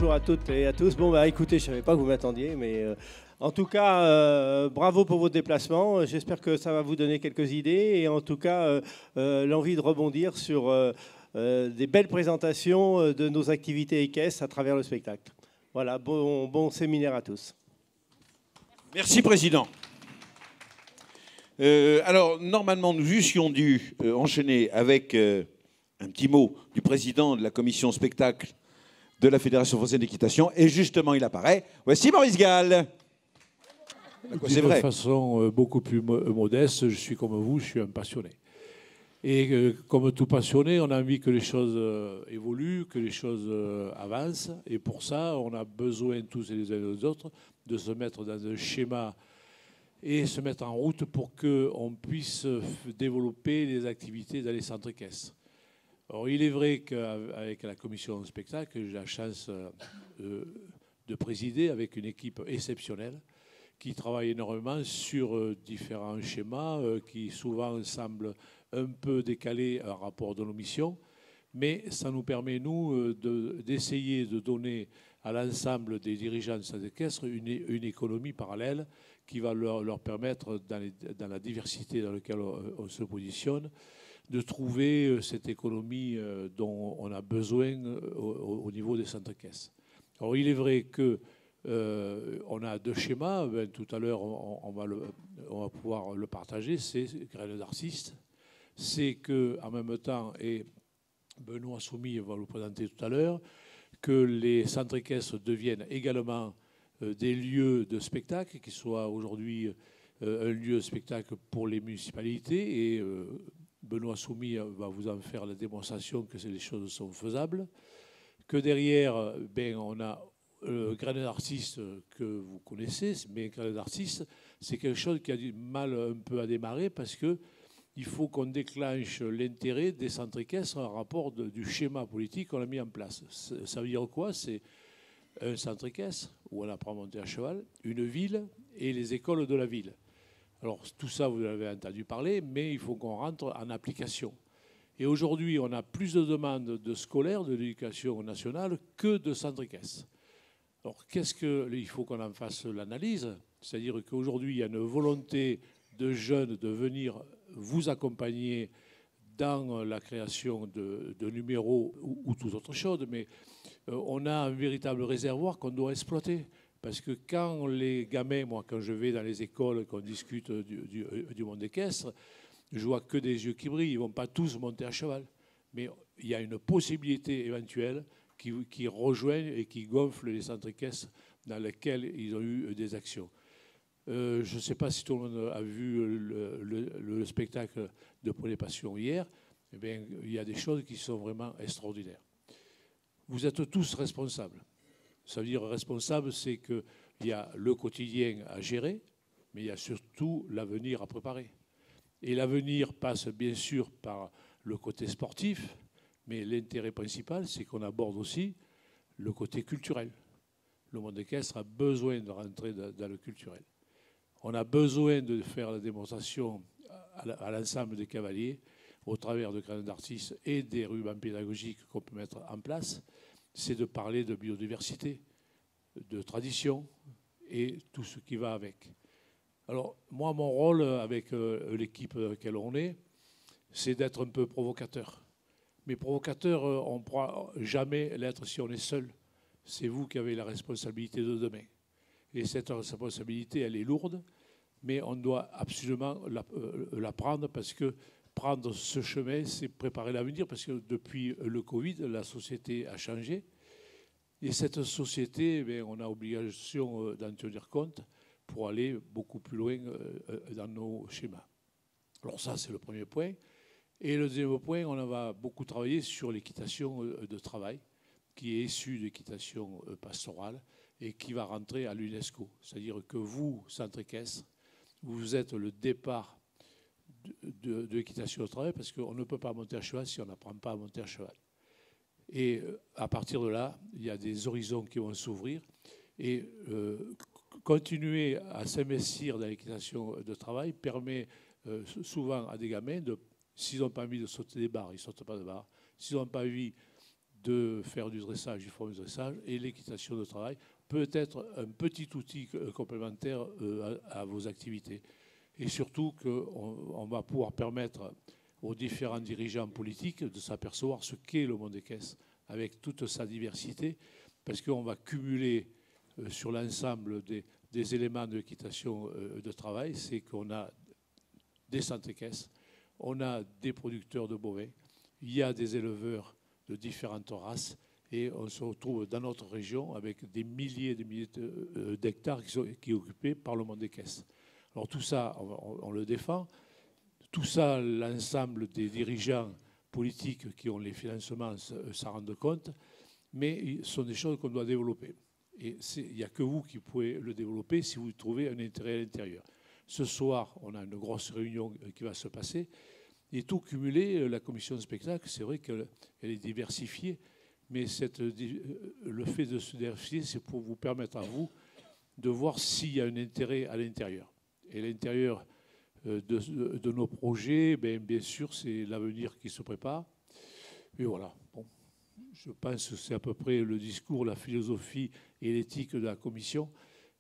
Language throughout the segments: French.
bonjour à toutes et à tous. Bon, bah écoutez, je ne savais pas que vous m'attendiez, mais en tout cas, bravo pour votre déplacement. J'espère que ça va vous donner quelques idées et en tout cas, l'envie de rebondir sur des belles présentations de nos activités équestres à travers le spectacle. Voilà, bon séminaire à tous. Merci, Président. Alors, normalement, nous eussions dû enchaîner avec un petit mot du président de la commission spectacle de la Fédération française d'équitation. Et justement, il apparaît. Voici Maurice Gall. C'est vrai. De façon beaucoup plus modeste, je suis comme vous, je suis un passionné. Et comme tout passionné, on a envie que les choses évoluent, que les choses avancent. Et pour ça, on a besoin tous et les uns et les autres de se mettre dans un schéma et se mettre en route pour qu'on puisse développer les activités dans les centres équestres. Alors, il est vrai qu'avec la commission spectacle, j'ai la chance de présider avec une équipe exceptionnelle qui travaille énormément sur différents schémas qui souvent semblent un peu décalés par rapport de nos missions, mais ça nous permet, nous, d'essayer de donner à l'ensemble des dirigeants de ces équestres une économie parallèle qui va leur permettre, dans la diversité dans laquelle on se positionne, de trouver cette économie dont on a besoin au niveau des centres caisses. Alors, il est vrai qu'on a deux schémas. Tout à l'heure, on va pouvoir le partager. C'est Graines d'Artiste. C'est qu'en même temps, et Benoît Soumy va le présenter tout à l'heure, que les centres équestres deviennent également des lieux de spectacle, qui soient aujourd'hui un lieu de spectacle pour les municipalités. Et Benoît Soumy va vous en faire la démonstration que les choses sont faisables. Que derrière, on a Graines d'Artiste que vous connaissez, mais Graines d'Artiste, c'est quelque chose qui a du mal un peu à démarrer parce qu'il faut qu'on déclenche l'intérêt des centres équestres en rapport du schéma politique qu'on a mis en place. Ça veut dire quoi? C'est un centre équestre où on apprend à monter à cheval, une ville et les écoles de la ville. Alors tout ça, vous l'avez entendu parler, mais il faut qu'on rentre en application. Et aujourd'hui, on a plus de demandes de scolaires de l'éducation nationale que de centres équestres. Alors il faut qu'on en fasse l'analyse, c'est-à-dire qu'aujourd'hui, il y a une volonté de jeunes de venir vous accompagner dans la création de numéros ou toute autre chose, mais on a un véritable réservoir qu'on doit exploiter. Parce que quand les gamins, moi, quand je vais dans les écoles, qu'on discute du monde équestre, je vois que des yeux qui brillent. Ils ne vont pas tous monter à cheval. Mais il y a une possibilité éventuelle qui rejoignent et qui gonfle les centres équestres dans lesquels ils ont eu des actions. Je ne sais pas si tout le monde a vu le spectacle de Prenez Passion hier. Eh bien, il y a des choses qui sont vraiment extraordinaires. Vous êtes tous responsables. Ça veut dire responsable, c'est qu'il y a le quotidien à gérer, mais il y a surtout l'avenir à préparer. Et l'avenir passe bien sûr par le côté sportif, mais l'intérêt principal, c'est qu'on aborde aussi le côté culturel. Le monde équestre a besoin de rentrer dans le culturel. On a besoin de faire la démonstration à l'ensemble des cavaliers au travers de Graines d'Artiste et des rubans pédagogiques qu'on peut mettre en place. C'est de parler de biodiversité, de tradition et tout ce qui va avec. Alors, moi, mon rôle avec l'équipe à laquelle on est, c'est d'être un peu provocateur. Mais provocateur, on ne pourra jamais l'être si on est seul. C'est vous qui avez la responsabilité de demain. Et cette responsabilité, elle est lourde, mais on doit absolument la prendre parce que prendre ce chemin, c'est préparer l'avenir parce que depuis le Covid, la société a changé. Et cette société, on a obligation d'en tenir compte pour aller beaucoup plus loin dans nos schémas. Alors ça, c'est le premier point. Et le deuxième point, on va beaucoup travailler sur l'équitation de travail, qui est issue d'équitation pastorale et qui va rentrer à l'UNESCO. C'est-à-dire que vous, centre équestre, vous êtes le départ de l'équitation de travail parce qu'on ne peut pas monter à cheval si on n'apprend pas à monter à cheval. Et à partir de là, il y a des horizons qui vont s'ouvrir. Et continuer à s'investir dans l'équitation de travail permet souvent à des gamins, s'ils n'ont pas envie de sauter des barres, ils ne sautent pas de barres. S'ils n'ont pas envie de faire du dressage, du formé de dressage, et l'équitation de travail peut être un petit outil complémentaire à vos activités. Et surtout qu'on va pouvoir permettre aux différents dirigeants politiques de s'apercevoir ce qu'est le monde des caisses avec toute sa diversité, parce qu'on va cumuler sur l'ensemble des éléments de l'équitation de travail, c'est qu'on a des santé-caisses, on a des producteurs de bovins, il y a des éleveurs de différentes races, et on se retrouve dans notre région avec des milliers et des milliers d'hectares qui sont occupés par le monde des caisses. Alors tout ça, on le défend. Tout ça, l'ensemble des dirigeants politiques qui ont les financements s'en rendent compte, mais ce sont des choses qu'on doit développer. Et il n'y a que vous qui pouvez le développer si vous trouvez un intérêt à l'intérieur. Ce soir, on a une grosse réunion qui va se passer. Et tout cumulé, la commission de spectacle, c'est vrai qu'elle est diversifiée, mais le fait de se diversifier, c'est pour vous permettre à vous de voir s'il y a un intérêt à l'intérieur. Et l'intérieur de nos projets, bien sûr, c'est l'avenir qui se prépare. Et voilà. Bon. Je pense que c'est à peu près le discours, la philosophie et l'éthique de la commission.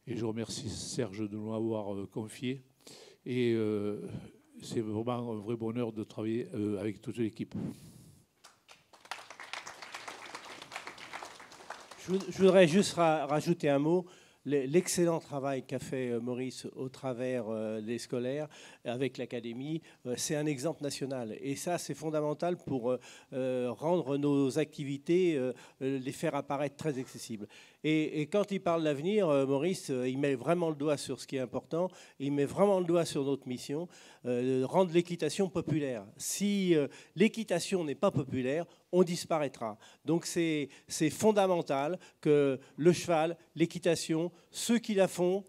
Et je remercie Serge de nous avoir confié. Et c'est vraiment un vrai bonheur de travailler avec toute l'équipe. Je voudrais juste rajouter un mot. L'excellent travail qu'a fait Maurice au travers des scolaires avec l'académie, c'est un exemple national. Et ça, c'est fondamental pour rendre nos activités, les faire apparaître très accessibles. Et quand il parle d'avenir, Maurice, il met vraiment le doigt sur ce qui est important. Il met vraiment le doigt sur notre mission, rendre l'équitation populaire. Si l'équitation n'est pas populaire, on disparaîtra. Donc c'est fondamental que le cheval, l'équitation, ceux qui la font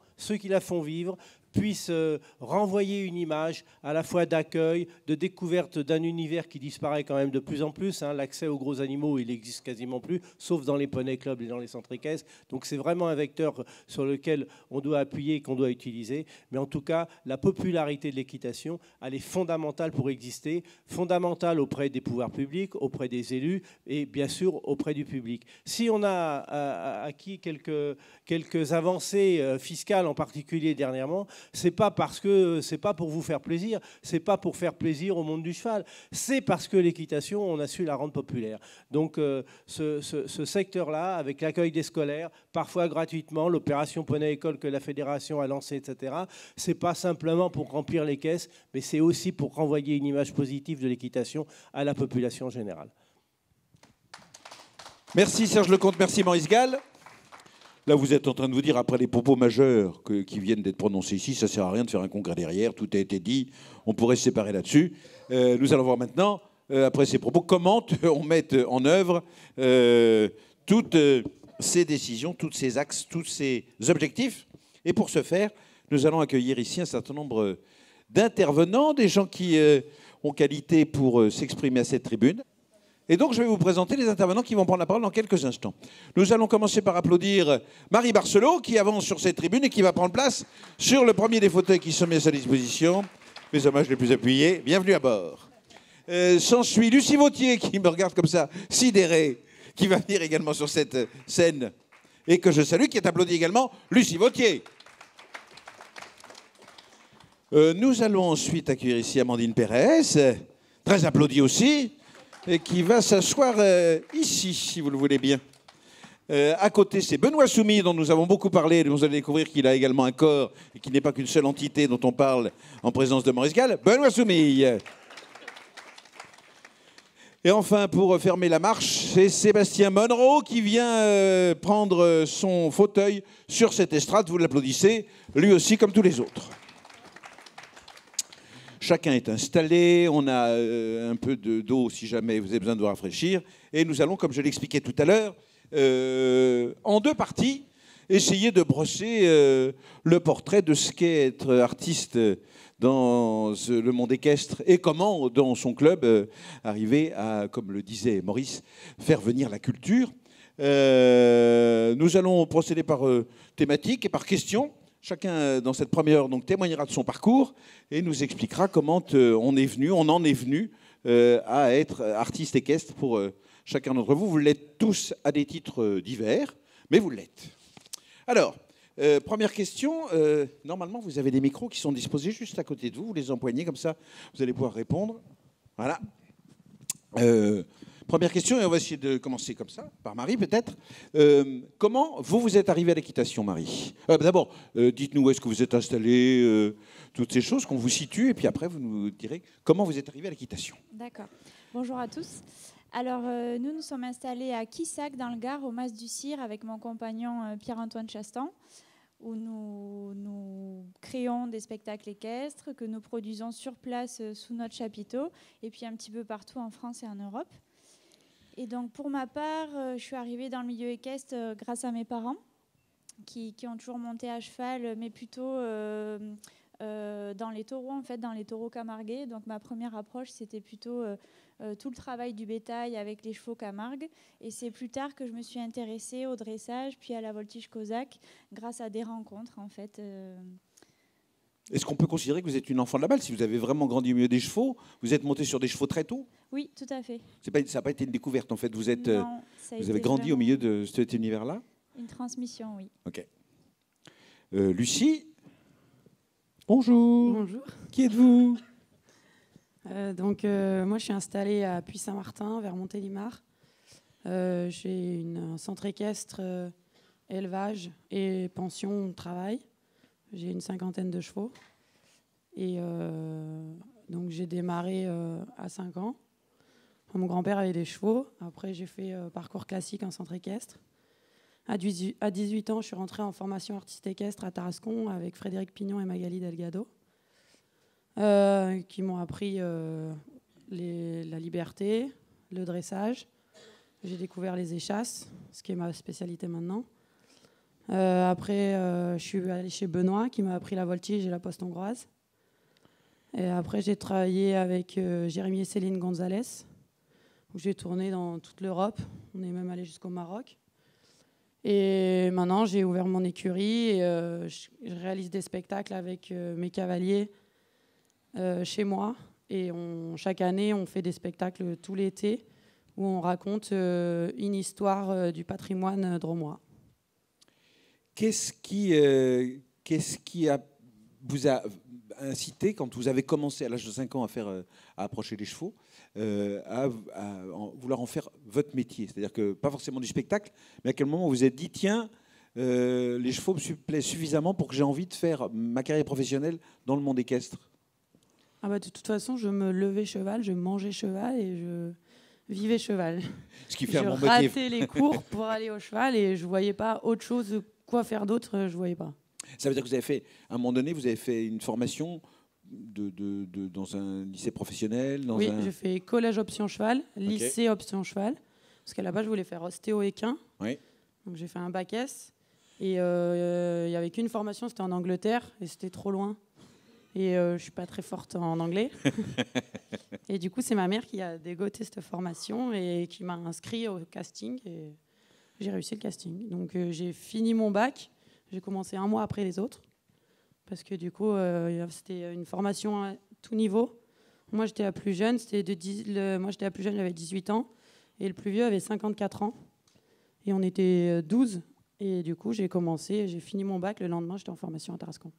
vivre, puissent renvoyer une image à la fois d'accueil, de découverte d'un univers qui disparaît quand même de plus en plus. Hein. L'accès aux gros animaux, il n'existe quasiment plus, sauf dans les poney clubs et dans les centres équestres. Donc c'est vraiment un vecteur sur lequel on doit appuyer et qu'on doit utiliser. Mais en tout cas, la popularité de l'équitation, elle est fondamentale pour exister, fondamentale auprès des pouvoirs publics, auprès des élus et bien sûr auprès du public. Si on a acquis quelques avancées fiscales en particulier dernièrement, c'est pas pour vous faire plaisir, c'est pas pour faire plaisir au monde du cheval, c'est parce que l'équitation, on a su la rendre populaire. Donc ce secteur-là, avec l'accueil des scolaires, parfois gratuitement, l'opération Poney École que la fédération a lancée, etc., c'est pas simplement pour remplir les caisses, mais c'est aussi pour renvoyer une image positive de l'équitation à la population générale. Merci Serge Lecomte, merci Maurice Gall. Là, vous êtes en train de vous dire, après les propos majeurs qui viennent d'être prononcés ici, ça ne sert à rien de faire un congrès derrière, tout a été dit, on pourrait se séparer là-dessus. Nous allons voir maintenant, après ces propos, comment on met en œuvre toutes ces décisions, tous ces axes, tous ces objectifs. Et pour ce faire, nous allons accueillir ici un certain nombre d'intervenants, des gens qui ont qualité pour s'exprimer à cette tribune. Et donc, je vais vous présenter les intervenants qui vont prendre la parole dans quelques instants. Nous allons commencer par applaudir Marie Barcelot, qui avance sur cette tribune et qui va prendre place sur le premier des fauteuils qui sont mis à sa disposition. Les hommages les plus appuyés. Bienvenue à bord. S'ensuit Lucie Vautier, qui me regarde comme ça, sidérée, qui va venir également sur cette scène et que je salue, qui est applaudie également. Lucie Vautier. Nous allons ensuite accueillir ici Amandine Pérez, très applaudie aussi, et qui va s'asseoir ici, si vous le voulez bien. À côté, c'est Benoît Soumille, dont nous avons beaucoup parlé. Vous allez découvrir qu'il a également un corps et qu'il n'est pas qu'une seule entité dont on parle en présence de Maurice Gall. Benoît Soumille. Et enfin, pour fermer la marche, c'est Sébastien Monroe qui vient prendre son fauteuil sur cette estrade. Vous l'applaudissez, lui aussi comme tous les autres. Chacun est installé, on a un peu d'eau si jamais vous avez besoin de vous rafraîchir. Et nous allons, comme je l'expliquais tout à l'heure, en deux parties, essayer de brosser le portrait de ce qu'est être artiste dans le monde équestre et comment, dans son club, arriver à, comme le disait Maurice, faire venir la culture. Nous allons procéder par thématique et par questions. Chacun, dans cette première heure, donc, témoignera de son parcours et nous expliquera comment on en est venu à être artiste équestre pour chacun d'entre vous. Vous l'êtes tous à des titres divers, mais vous l'êtes. Alors, première question. Normalement, vous avez des micros qui sont disposés juste à côté de vous. Vous les empoignez comme ça, vous allez pouvoir répondre. Voilà. Première question, et on va essayer de commencer comme ça, par Marie peut-être. Comment vous êtes arrivée à l'équitation, Marie? D'abord, dites-nous où est-ce que vous êtes installée, toutes ces choses, qu'on vous situe, et puis après, vous nous direz comment vous êtes arrivée à l'équitation. D'accord. Bonjour à tous. Alors, nous sommes installés à Quissac, dans le Gard, au Mas du Cire, avec mon compagnon Pierre-Antoine Chastan, où nous créons des spectacles équestres que nous produisons sur place sous notre chapiteau, et puis un petit peu partout en France et en Europe. Et donc, pour ma part, je suis arrivée dans le milieu équestre grâce à mes parents, qui ont toujours monté à cheval, mais plutôt dans les taureaux, en fait, dans les taureaux camarguais. Donc, ma première approche, c'était plutôt tout le travail du bétail avec les chevaux camargues. Et c'est plus tard que je me suis intéressée au dressage, puis à la voltige cosaque, grâce à des rencontres, en fait. Est-ce qu'on peut considérer que vous êtes une enfant de la balle? Si vous avez vraiment grandi au milieu des chevaux, vous êtes montée sur des chevaux très tôt? Oui, tout à fait. Ça n'a pas été une découverte, en fait. Vous avez grandi vraiment au milieu de cet univers-là? Une transmission, oui. Ok. Lucie? Bonjour. Bonjour. Qui êtes-vous? Moi, je suis installée à Puy-Saint-Martin, vers Montélimar. J'ai un centre équestre, élevage et pension, travail. J'ai une 50aine de chevaux. Et donc, j'ai démarré à 5 ans. Mon grand-père avait des chevaux. Après, j'ai fait parcours classique en centre équestre. À 18 ans, je suis rentrée en formation artiste équestre à Tarascon avec Frédéric Pignon et Magali Delgado, qui m'ont appris la liberté, le dressage. J'ai découvert les échasses, ce qui est ma spécialité maintenant. Après, je suis allée chez Benoît, qui m'a appris la voltige et la poste hongroise. Et après, j'ai travaillé avec Jérémy et Céline Gonzalez, où j'ai tourné dans toute l'Europe. On est même allé jusqu'au Maroc. Et maintenant, j'ai ouvert mon écurie et je réalise des spectacles avec mes cavaliers chez moi. Et chaque année, on fait des spectacles tout l'été où on raconte une histoire du patrimoine drômois. Qu'est-ce qui vous a incité, quand vous avez commencé à l'âge de 5 ans à approcher les chevaux, à vouloir en faire votre métier? C'est-à-dire que, pas forcément du spectacle, mais à quel moment vous vous êtes dit, tiens, les chevaux me plaisent suffisamment pour que j'ai envie de faire ma carrière professionnelle dans le monde équestre? De toute façon, je me levais cheval, je mangeais cheval et je vivais cheval. Ce qui fait un bon métier. Je ratais les cours pour aller au cheval et je ne voyais pas autre chose, quoi faire d'autre, je ne voyais pas. Ça veut dire que vous avez fait, à un moment donné, vous avez fait une formation dans un lycée professionnel? Oui, j'ai fait collège option cheval, lycée option cheval, parce qu'à la base, je voulais faire ostéo équin. Oui. Donc j'ai fait un bac S, et il n'y avait qu'une formation, c'était en Angleterre, et c'était trop loin. Et je ne suis pas très forte en anglais. Et du coup, c'est ma mère qui a dégoté cette formation et qui m'a inscrit au casting, et j'ai réussi le casting. Donc j'ai fini mon bac, j'ai commencé 1 mois après les autres. Parce que du coup, c'était une formation à tout niveau. Moi, j'étais la plus jeune, j'avais 18 ans, et le plus vieux avait 54 ans. Et on était 12. Et du coup, j'ai fini mon bac. Le lendemain, j'étais en formation à Tarascon.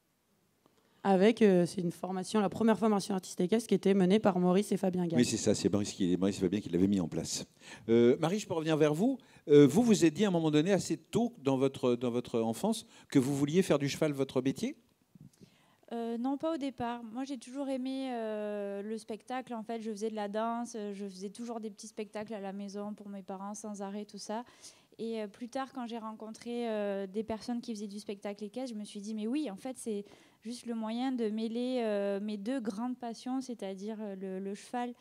C'est une formation, la première formation artiste équestre qui était menée par Maurice et Fabien Gall. Oui, c'est ça, c'est Maurice et Fabien qui l'avaient mis en place. Marie, je peux revenir vers vous. Vous vous êtes dit à un moment donné, assez tôt dans votre enfance, que vous vouliez faire du cheval votre métier? Non, pas au départ. Moi, j'ai toujours aimé le spectacle. En fait, je faisais de la danse, je faisais toujours des petits spectacles à la maison pour mes parents, sans arrêt, tout ça. Et plus tard, quand j'ai rencontré des personnes qui faisaient du spectacle équestre, je me suis dit, mais oui, en fait, c'est juste le moyen de mêler mes 2 grandes passions, c'est-à-dire le cheval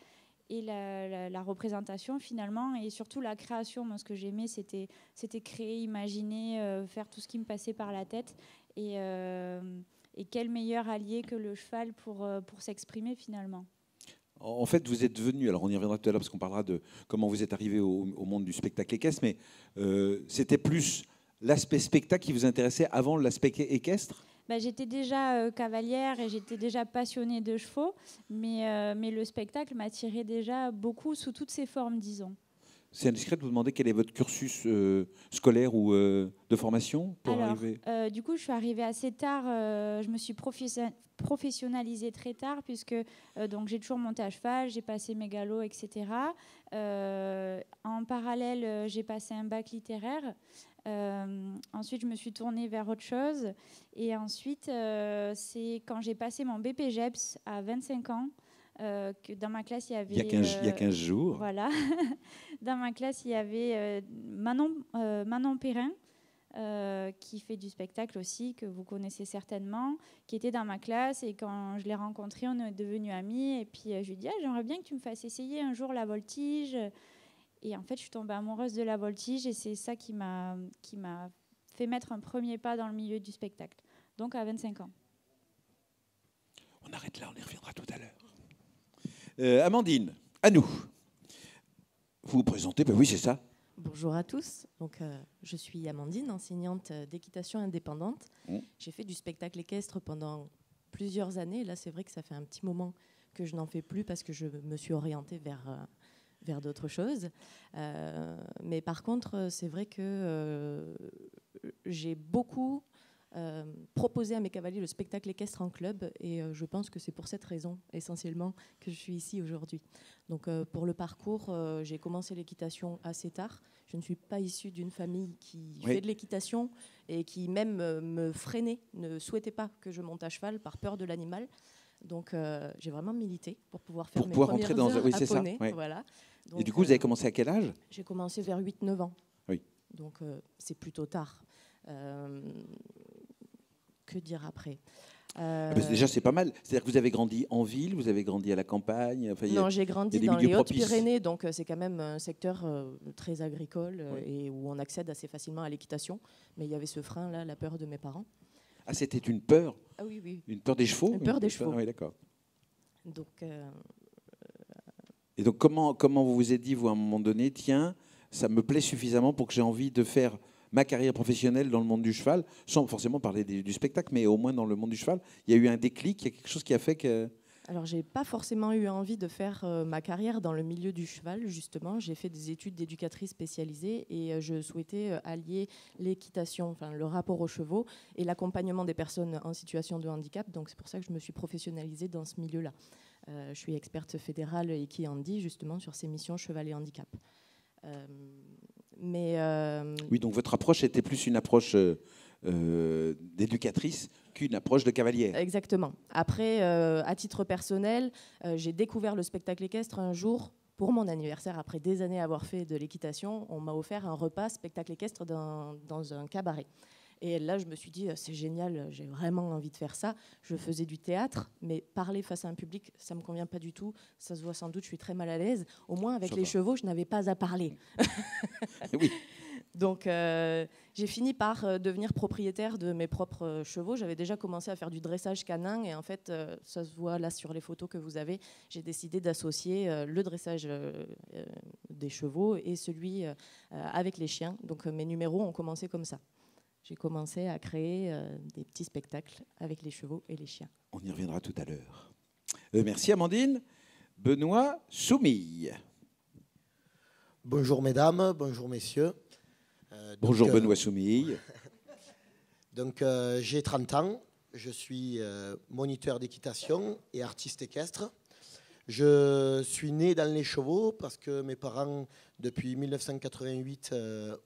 et la représentation, finalement, et surtout la création. Moi, ce que j'aimais, c'était créer, imaginer, faire tout ce qui me passait par la tête. Et quel meilleur allié que le cheval pour s'exprimer finalement. En fait, vous êtes venu, alors on y reviendra tout à l'heure parce qu'on parlera de comment vous êtes arrivé au monde du spectacle équestre, mais c'était plus l'aspect spectacle qui vous intéressait avant l'aspect équestre? J'étais déjà cavalière et j'étais déjà passionnée de chevaux, mais le spectacle m'attirait déjà beaucoup sous toutes ses formes, disons. C'est indiscret de vous demander quel est votre cursus scolaire ou de formation pour arriver. Du coup, je suis arrivée assez tard. Je me suis professionnalisée très tard puisque donc j'ai toujours monté à cheval, j'ai passé mes galops, etc. En parallèle, j'ai passé un bac littéraire. Ensuite, je me suis tournée vers autre chose. Et ensuite, c'est quand j'ai passé mon BPGEPS à 25 ans. Que dans ma classe, il y avait... Il y a 15 jours. Voilà. Dans ma classe, il y avait Manon Perrin, qui fait du spectacle aussi, que vous connaissez certainement, qui était dans ma classe. Et quand je l'ai rencontré, on est devenus amis. Et puis, je lui ai dit, j'aimerais bien que tu me fasses essayer un jour la voltige. Et en fait, je suis tombée amoureuse de la voltige. Et c'est ça qui m'a fait mettre un premier pas dans le milieu du spectacle. Donc, à 25 ans. On arrête là, on y reviendra tout à l'heure. Amandine, à nous. Vous vous présentez, oui, c'est ça. Bonjour à tous. Donc, je suis Amandine, enseignante d'équitation indépendante. J'ai fait du spectacle équestre pendant plusieurs années. Là, c'est vrai que ça fait un petit moment que je n'en fais plus parce que je me suis orientée vers d'autres choses. Mais par contre, c'est vrai que j'ai beaucoup proposer à mes cavaliers le spectacle équestre en club et je pense que c'est pour cette raison essentiellement que je suis ici aujourd'hui. Donc pour le parcours, j'ai commencé l'équitation assez tard. Je ne suis pas issue d'une famille qui fait de l'équitation et qui même me freinait, ne souhaitait pas que je monte à cheval par peur de l'animal. Donc j'ai vraiment milité pour pouvoir faire mes premières heures à poney. Voilà. Donc, et du coup, vous avez commencé à quel âge? J'ai commencé vers 8-9 ans. Oui. Donc c'est plutôt tard. Que dire après? Déjà, c'est pas mal. C'est-à-dire que vous avez grandi en ville, vous avez grandi à la campagne. Enfin, non, j'ai grandi dans les Hautes-Pyrénées, donc c'est quand même un secteur très agricole et où on accède assez facilement à l'équitation. Mais il y avait ce frein-là, la peur de mes parents. Ah, c'était une peur? Ah oui, oui. Une peur des chevaux? Une peur des chevaux. Oui, d'accord. Donc, et donc, comment vous vous êtes dit, vous, à un moment donné, tiens, ça me plaît suffisamment pour que j'ai envie de faire ma carrière professionnelle dans le monde du cheval, sans forcément parler du spectacle, mais au moins dans le monde du cheval, il y a eu un déclic, il y a quelque chose qui a fait que... Alors, j'ai pas forcément eu envie de faire ma carrière dans le milieu du cheval, justement. J'ai fait des études d'éducatrice spécialisée et je souhaitais allier l'équitation, enfin le rapport aux chevaux et l'accompagnement des personnes en situation de handicap. Donc, c'est pour ça que je me suis professionnalisée dans ce milieu-là. Je suis experte fédérale Equihandi, justement, sur ces missions cheval et handicap. Oui, donc votre approche était plus une approche d'éducatrice qu'une approche de cavalière. Exactement. Après, à titre personnel, j'ai découvert le spectacle équestre un jour pour mon anniversaire. Après des années à avoir fait de l'équitation, on m'a offert un repas spectacle équestre dans un cabaret. Et là, je me suis dit, c'est génial, j'ai vraiment envie de faire ça. Je faisais du théâtre, mais parler face à un public, ça ne me convient pas du tout. Ça se voit sans doute, je suis très mal à l'aise. Au moins, avec les chevaux, je n'avais pas à parler. Oui. Donc, j'ai fini par devenir propriétaire de mes propres chevaux. J'avais déjà commencé à faire du dressage canin. Et en fait, ça se voit là sur les photos que vous avez. J'ai décidé d'associer le dressage des chevaux et celui avec les chiens. Donc, mes numéros ont commencé comme ça. J'ai commencé à créer des petits spectacles avec les chevaux et les chiens. On y reviendra tout à l'heure. Merci Amandine. Benoît Soumille. Bonjour mesdames, bonjour messieurs. Bonjour Benoît Soumille. Donc j'ai 30 ans, je suis moniteur d'équitation et artiste équestre. Je suis né dans les chevaux parce que mes parents, depuis 1988,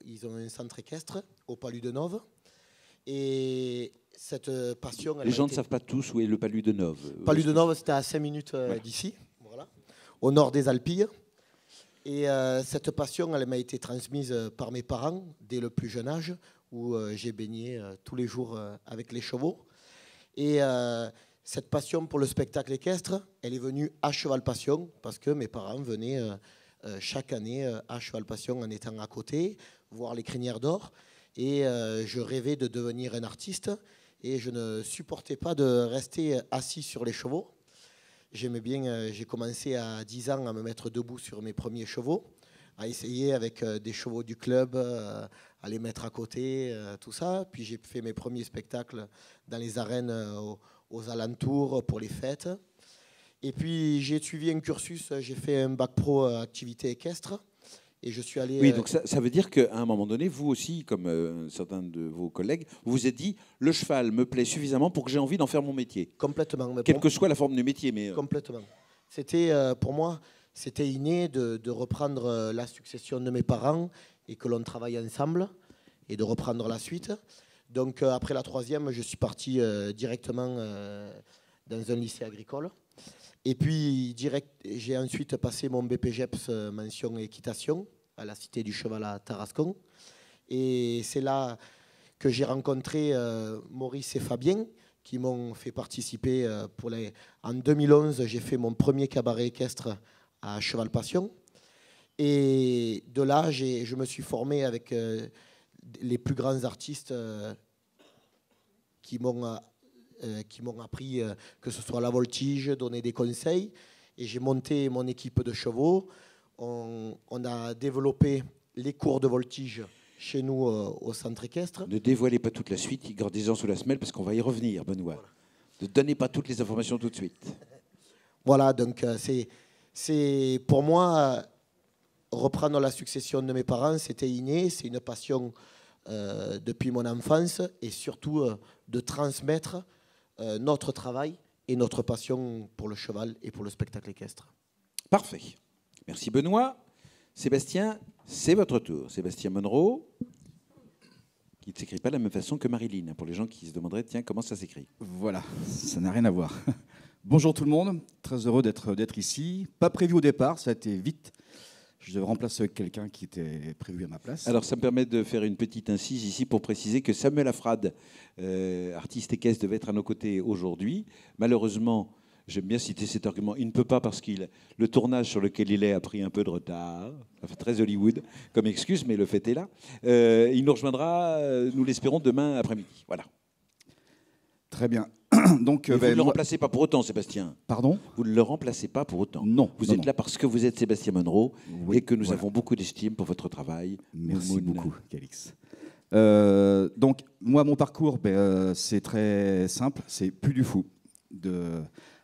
ils ont un centre équestre au Palu de Nove. Et cette passion... Les gens ne savent pas tous où est le Palu de Nove. Palu de Nove, c'était à 5 minutes d'ici, voilà, au nord des Alpilles. Et cette passion, elle m'a été transmise par mes parents dès le plus jeune âge, où j'ai baigné tous les jours avec les chevaux. Et cette passion pour le spectacle équestre, elle est venue à Cheval Passion, parce que mes parents venaient chaque année à Cheval Passion en étant à côté, voir les crinières d'or. Et je rêvais de devenir un artiste, et je ne supportais pas de rester assis sur les chevaux. J'aimais bien, j'ai commencé à 10 ans à me mettre debout sur mes premiers chevaux, à essayer avec des chevaux du club, à les mettre à côté, tout ça. Puis j'ai fait mes premiers spectacles dans les arènes aux alentours pour les fêtes. Et puis j'ai suivi un cursus, j'ai fait un bac pro activité équestre. Et je suis allé... Oui, donc ça veut dire qu'à un moment donné, vous aussi, comme certains de vos collègues, vous vous êtes dit, le cheval me plaît suffisamment pour que j'ai envie d'en faire mon métier. Complètement. Quelle que soit la forme du métier. Mais Complètement. C'était, pour moi, c'était inné de reprendre la succession de mes parents et que l'on travaille ensemble et de reprendre la suite. Donc après la 3e, je suis parti directement dans un lycée agricole. Et puis j'ai ensuite passé mon BPGEPS mention équitation à la Cité du Cheval à Tarascon. Et c'est là que j'ai rencontré Maurice et Fabien qui m'ont fait participer. En 2011, j'ai fait mon premier cabaret équestre à Cheval Passion. Et de là, je me suis formé avec les plus grands artistes qui m'ont appris que ce soit la voltige, donner des conseils. Et j'ai monté mon équipe de chevaux. On a développé les cours de voltige chez nous au centre équestre. Ne dévoilez pas toute la suite, gardez-en sous la semelle parce qu'on va y revenir, Benoît. Voilà. Ne donnez pas toutes les informations tout de suite. Voilà, donc c'est pour moi, reprendre la succession de mes parents, c'était inné, c'est une passion depuis mon enfance et surtout de transmettre notre travail et notre passion pour le cheval et pour le spectacle équestre. Parfait. Merci Benoît. Sébastien, c'est votre tour. Sébastien Monroe, qui ne s'écrit pas de la même façon que Marilyn, pour les gens qui se demanderaient, tiens, comment ça s'écrit? Voilà, ça n'a rien à voir. Bonjour tout le monde, très heureux d'être ici. Pas prévu au départ, ça a été vite. Je devais remplacer quelqu'un qui était prévu à ma place. Alors, ça me permet de faire une petite incise ici pour préciser que Samuel Afrad, artiste équestre, devait être à nos côtés aujourd'hui. Malheureusement, j'aime bien citer cet argument, il ne peut pas parce que le tournage sur lequel il est a pris un peu de retard. Ça fait très Hollywood comme excuse, mais le fait est là. Il nous rejoindra, nous l'espérons, demain après-midi. Voilà. Très bien. Donc, vous ne le remplacez pas pour autant, Sébastien. Pardon? Vous ne le remplacez pas pour autant. Non. Vous êtes là parce que vous êtes Sébastien Monroe et que nous voilà. avons beaucoup d'estime pour votre travail. Merci beaucoup, Calix. Donc, moi, mon parcours, c'est très simple. C'est Puy du Fou.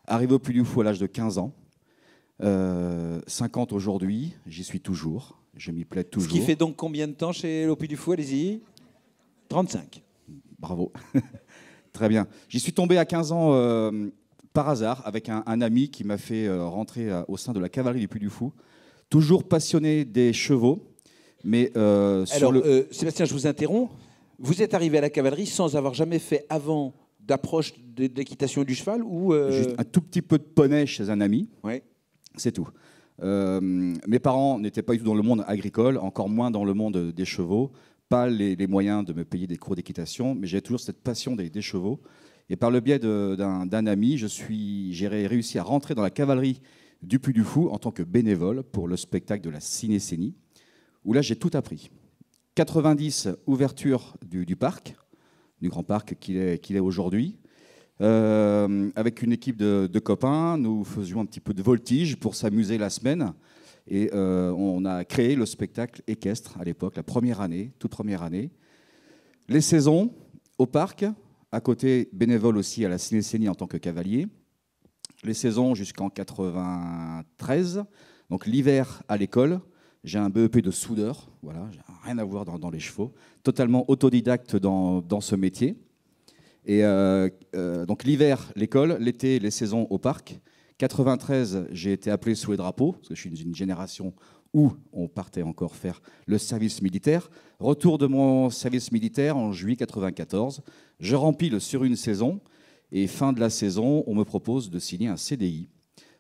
Arrivé au Puy du Fou à l'âge de 15 ans. 50 aujourd'hui. J'y suis toujours. Je m'y plais toujours. Ce qui fait donc combien de temps chez le Puy du Fou? Allez-y. 35. Bravo. Très bien. J'y suis tombé à 15 ans par hasard avec un ami qui m'a fait rentrer au sein de la cavalerie du Puy du Fou. Toujours passionné des chevaux. Mais Sébastien, je vous interromps. Vous êtes arrivé à la cavalerie sans avoir jamais fait avant d'approche d'équitation du cheval ou Juste un tout petit peu de poney chez un ami. Ouais. C'est tout. Mes parents n'étaient pas du tout dans le monde agricole, encore moins dans le monde des chevaux. Pas les moyens de me payer des cours d'équitation, mais j'ai toujours cette passion des chevaux. Et par le biais d'un ami, j'ai réussi à rentrer dans la cavalerie du Puy du Fou en tant que bénévole pour le spectacle de la Cinécénie, où là j'ai tout appris. 90, ouverture du parc, du grand parc qu'il est aujourd'hui. Avec une équipe de copains, nous faisions un petit peu de voltige pour s'amuser la semaine. Et on a créé le spectacle équestre à l'époque, la première année, toute première année. Les saisons au parc, à côté bénévole aussi à la Cinécénie en tant que cavalier. Les saisons jusqu'en 93. Donc l'hiver à l'école, j'ai un BEP de soudeur, voilà, j'ai rien à voir dans les chevaux. Totalement autodidacte dans ce métier. Et donc l'hiver, l'école, l'été, les saisons au parc. 93, j'ai été appelé sous les drapeaux, parce que je suis d'une génération où on partait encore faire le service militaire. Retour de mon service militaire en juillet 94. Je rempile sur une saison, et fin de la saison, on me propose de signer un CDI,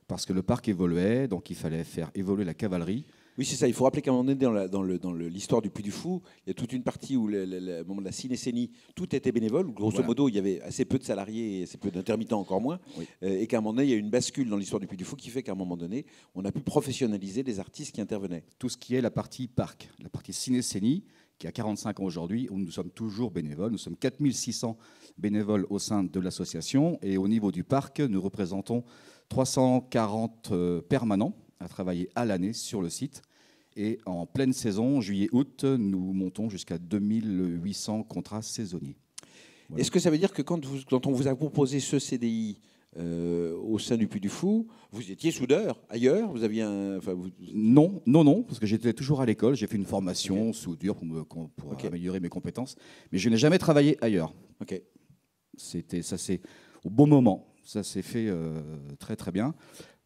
parce que le parc évoluait, donc il fallait faire évoluer la cavalerie. Oui, c'est ça. Il faut rappeler qu'à un moment donné, dans l'histoire du Puy du Fou, il y a toute une partie où, au moment de la Cinécénie, tout était bénévole. Où, grosso modo, il y avait assez peu de salariés et assez peu d'intermittents, encore moins. Oui. Et qu'à un moment donné, il y a eu une bascule dans l'histoire du Puy du Fou qui fait qu'à un moment donné, on a pu professionnaliser les artistes qui intervenaient. Tout ce qui est la partie parc, la partie Cinécénie, qui a 45 ans aujourd'hui, où nous sommes toujours bénévoles. Nous sommes 4600 bénévoles au sein de l'association. Et au niveau du parc, nous représentons 340 permanents à travailler à l'année sur le site. Et en pleine saison, juillet-août, nous montons jusqu'à 2800 contrats saisonniers. Voilà. Est-ce que ça veut dire que quand on vous a proposé ce CDI au sein du Puy du Fou. Vous étiez soudeur ailleurs. Vous aviez Non, parce que j'étais toujours à l'école. J'ai fait une formation soudure pour améliorer mes compétences, mais je n'ai jamais travaillé ailleurs. Ça c'est au bon moment. Ça s'est fait très très bien.